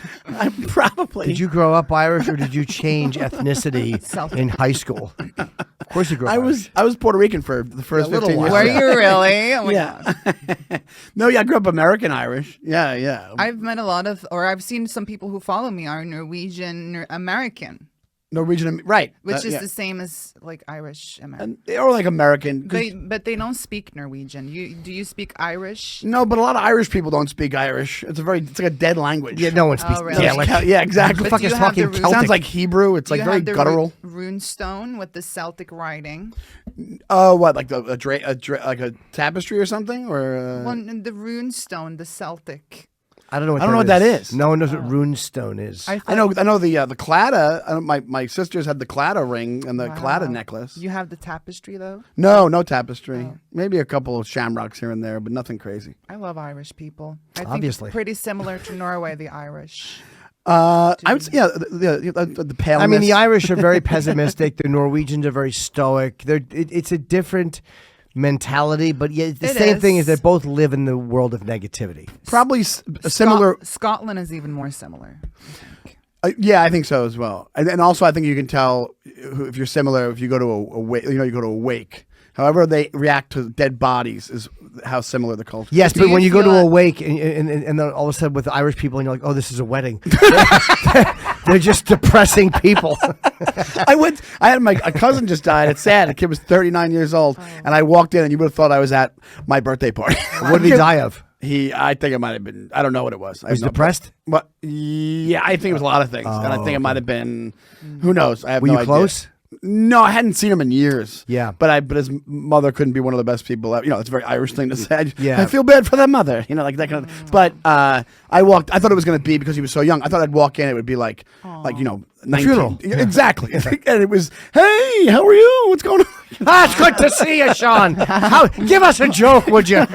[SPEAKER 5] Probably.
[SPEAKER 1] Did you grow up Irish or did you change ethnicity
[SPEAKER 3] Celtic.
[SPEAKER 1] in high school? Of course you grew up Irish.
[SPEAKER 5] I was Puerto Rican for the first
[SPEAKER 1] Yeah, a little
[SPEAKER 5] 15 years.
[SPEAKER 1] while.
[SPEAKER 3] Were you really? Oh my
[SPEAKER 5] Yeah.
[SPEAKER 3] God.
[SPEAKER 5] No, I grew up American Irish. Yeah.
[SPEAKER 3] I've met a lot of, or I've seen some people who follow me are Norwegian American,
[SPEAKER 5] Norwegian, right?
[SPEAKER 3] which is
[SPEAKER 5] yeah.
[SPEAKER 3] the same as like Irish American.
[SPEAKER 5] Or like American. 'cause-
[SPEAKER 3] But they don't speak Norwegian. Do you speak Irish?
[SPEAKER 5] No, but a lot of Irish people don't speak Irish. It's like a dead language.
[SPEAKER 1] Yeah, no one speaks.
[SPEAKER 3] Oh, really?
[SPEAKER 1] Yeah, like,
[SPEAKER 5] Yeah, exactly.
[SPEAKER 3] But
[SPEAKER 1] fuck
[SPEAKER 3] do
[SPEAKER 1] is
[SPEAKER 3] you have the
[SPEAKER 1] talking
[SPEAKER 3] root-
[SPEAKER 1] Celtic?
[SPEAKER 5] Sounds like Hebrew. It's
[SPEAKER 3] Do
[SPEAKER 5] like
[SPEAKER 3] you
[SPEAKER 5] very
[SPEAKER 3] have the
[SPEAKER 5] guttural.
[SPEAKER 3] rune stone with the Celtic writing.
[SPEAKER 5] Oh, what? Like like a tapestry or something, or
[SPEAKER 3] Well, the rune stone, the Celtic.
[SPEAKER 1] I don't know what
[SPEAKER 5] I don't know what that is.
[SPEAKER 1] No one knows what runestone is.
[SPEAKER 5] I know the claddagh. My sisters had the claddagh ring and the claddagh necklace.
[SPEAKER 3] You have the tapestry though.
[SPEAKER 5] No tapestry. Maybe a couple of shamrocks here and there, but nothing crazy.
[SPEAKER 3] I love Irish people. I think
[SPEAKER 1] Obviously.
[SPEAKER 3] pretty similar to Norway, the Irish.
[SPEAKER 5] I would say, the paleness.
[SPEAKER 1] I mean, the Irish are very pessimistic. The Norwegians are very stoic. It's a different mentality, but yet the
[SPEAKER 3] It
[SPEAKER 1] same
[SPEAKER 3] is.
[SPEAKER 1] thing is they both live in the world of negativity.
[SPEAKER 5] probably a similar.
[SPEAKER 3] Scotland is even more similar. I think.
[SPEAKER 5] Yeah, I think so as well. And also, I think you can tell if you're similar if you go to a wake. You go to a wake. However they react to dead bodies is how similar the culture.
[SPEAKER 1] Yes,
[SPEAKER 3] Do
[SPEAKER 1] but
[SPEAKER 3] you
[SPEAKER 1] when you go to
[SPEAKER 3] feel
[SPEAKER 1] a wake and then all of a sudden with the Irish people and you're like, oh, this is a wedding. They're just depressing people.
[SPEAKER 5] I had a cousin just died. It's sad. The kid was 39 years old, and I walked in, and you would have thought I was at my birthday party.
[SPEAKER 1] What did he die of?
[SPEAKER 5] I think it might have been. I don't know what it was. I
[SPEAKER 1] Was
[SPEAKER 5] have no-
[SPEAKER 1] depressed?
[SPEAKER 5] But yeah, I think it was a lot of things, and I think it might have been. Who knows? I have
[SPEAKER 1] Were
[SPEAKER 5] no
[SPEAKER 1] you
[SPEAKER 5] idea.
[SPEAKER 1] close?
[SPEAKER 5] No, I hadn't seen him in years.
[SPEAKER 1] Yeah.
[SPEAKER 5] but his mother couldn't be one of the best people. It's a very Irish thing to say.
[SPEAKER 1] Yeah.
[SPEAKER 5] I feel bad for that mother. Like that kind of. But I walked. I thought it was going to be because he was so young. I thought I'd walk in. It would be like 19.
[SPEAKER 1] funeral.
[SPEAKER 5] Exactly. And it was, hey, how are you? What's going on?
[SPEAKER 1] It's good to see you, Sean. Give us a joke, would you?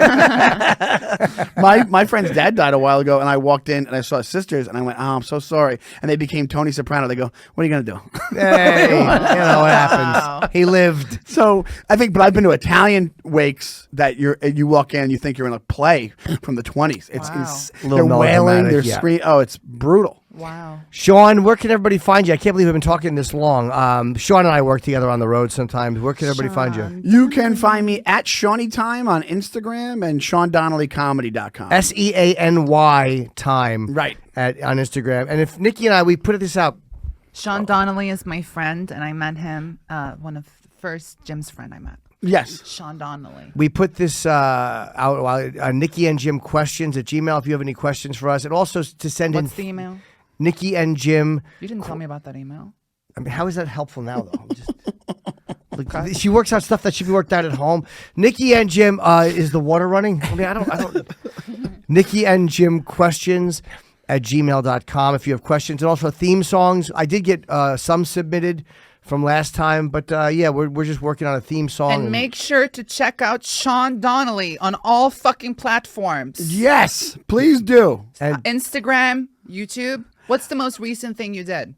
[SPEAKER 5] My friend's dad died a while ago, and I walked in and I saw his sisters, and I went, "Oh, I'm so sorry." And they became Tony Soprano. They go, "What are you gonna do?"
[SPEAKER 1] Hey, you know what happens. He lived.
[SPEAKER 5] So I think, but I've been to Italian wakes that you walk in, you think you're in a play from the 20s. It's
[SPEAKER 1] A little
[SPEAKER 5] they're wailing,
[SPEAKER 1] melodramatic,
[SPEAKER 5] they're
[SPEAKER 1] yeah.
[SPEAKER 5] screaming. Oh, it's brutal.
[SPEAKER 3] Wow.
[SPEAKER 1] Sean, where can everybody find you? I can't believe we've been talking this long. Sean and I work together on the road sometimes. Where can everybody find you?
[SPEAKER 5] You can find me at Shawnee Time on Instagram and SeanDonnellyComedy.com.
[SPEAKER 1] SEANY time.
[SPEAKER 5] Right.
[SPEAKER 1] On Instagram. And if Nikki and we put this out.
[SPEAKER 3] Sean Donnelly is my friend, and I met him, one of the first Jim's friend I met.
[SPEAKER 5] Yes.
[SPEAKER 3] Sean Donnelly.
[SPEAKER 1] We put this out, Nikki and Jim questions at Gmail if you have any questions for us. And also to send
[SPEAKER 3] What's
[SPEAKER 1] in
[SPEAKER 3] the email?
[SPEAKER 1] Nikki and Jim.
[SPEAKER 3] You didn't tell me about that email.
[SPEAKER 1] I mean, how is that helpful now, though? She works out stuff that should be worked out at home. Nikki and Jim, is the water running? I mean, I don't. Nikki and Jim questions at gmail.com if you have questions. And also theme songs. I did get some submitted from last time, but yeah, we're just working on a theme song.
[SPEAKER 3] And make sure to check out Sean Donnelly on all fucking platforms.
[SPEAKER 5] Yes, please do.
[SPEAKER 1] And
[SPEAKER 3] Instagram, YouTube. What's the most recent thing you did?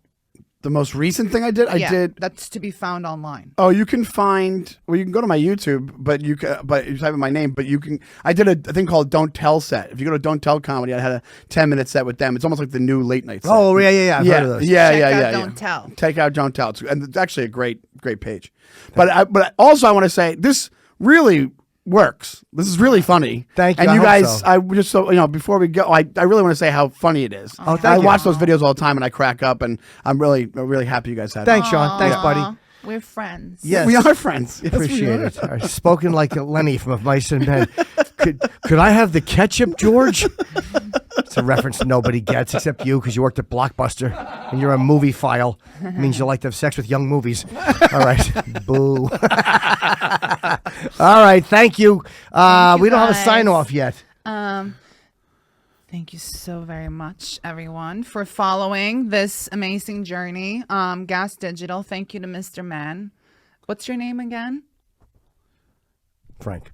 [SPEAKER 5] The most recent thing I did,
[SPEAKER 3] That's to be found online.
[SPEAKER 5] Oh, you can find. Well, you can go to my YouTube, but you type in my name. But you can. I did a thing called Don't Tell set. If you go to Don't Tell Comedy, I had a 10-minute set with them. It's almost like the new late night set.
[SPEAKER 1] oh yeah. I've heard of those.
[SPEAKER 5] Yeah,
[SPEAKER 3] Check out
[SPEAKER 5] yeah.
[SPEAKER 3] Don't Tell.
[SPEAKER 5] Take out Don't Tell. And it's actually a great page. But also I want to say this really works. This is really funny.
[SPEAKER 1] Thank you.
[SPEAKER 5] And
[SPEAKER 1] I
[SPEAKER 5] you
[SPEAKER 1] hope
[SPEAKER 5] guys,
[SPEAKER 1] so.
[SPEAKER 5] I just before we go, I really want to say how funny it is.
[SPEAKER 1] Oh, thank
[SPEAKER 5] I
[SPEAKER 1] you.
[SPEAKER 5] watch those videos all the time and I crack up, and I'm really happy you guys had
[SPEAKER 1] Thanks,
[SPEAKER 5] it.
[SPEAKER 1] Sean. Thanks, buddy.
[SPEAKER 3] Aw, we're friends.
[SPEAKER 1] Yes.
[SPEAKER 5] We are friends. Yes, we
[SPEAKER 1] Appreciate
[SPEAKER 5] are.
[SPEAKER 1] it. All right, spoken like Lenny from Of Mice and Men. Could I have the ketchup, George? It's a reference nobody gets except you because you worked at Blockbuster and you're a movie file. It means you like to have sex with young movies. All right. Boo. All right. Thank you. We don't have a
[SPEAKER 3] guys.
[SPEAKER 1] sign off yet.
[SPEAKER 3] Thank you so very much, everyone, for following this amazing journey. Gas Digital, thank you to Mr. Man. What's your name again?
[SPEAKER 1] Frank.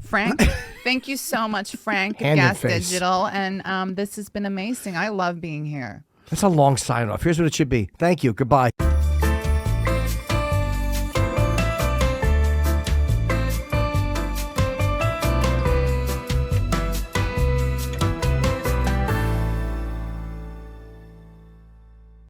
[SPEAKER 3] Frank. Thank you so much, Frank, at
[SPEAKER 1] Hand in
[SPEAKER 3] Gas
[SPEAKER 1] face.
[SPEAKER 3] Digital. And this has been amazing. I love being here.
[SPEAKER 1] That's a long sign off. Here's what it should be. Thank you. Goodbye.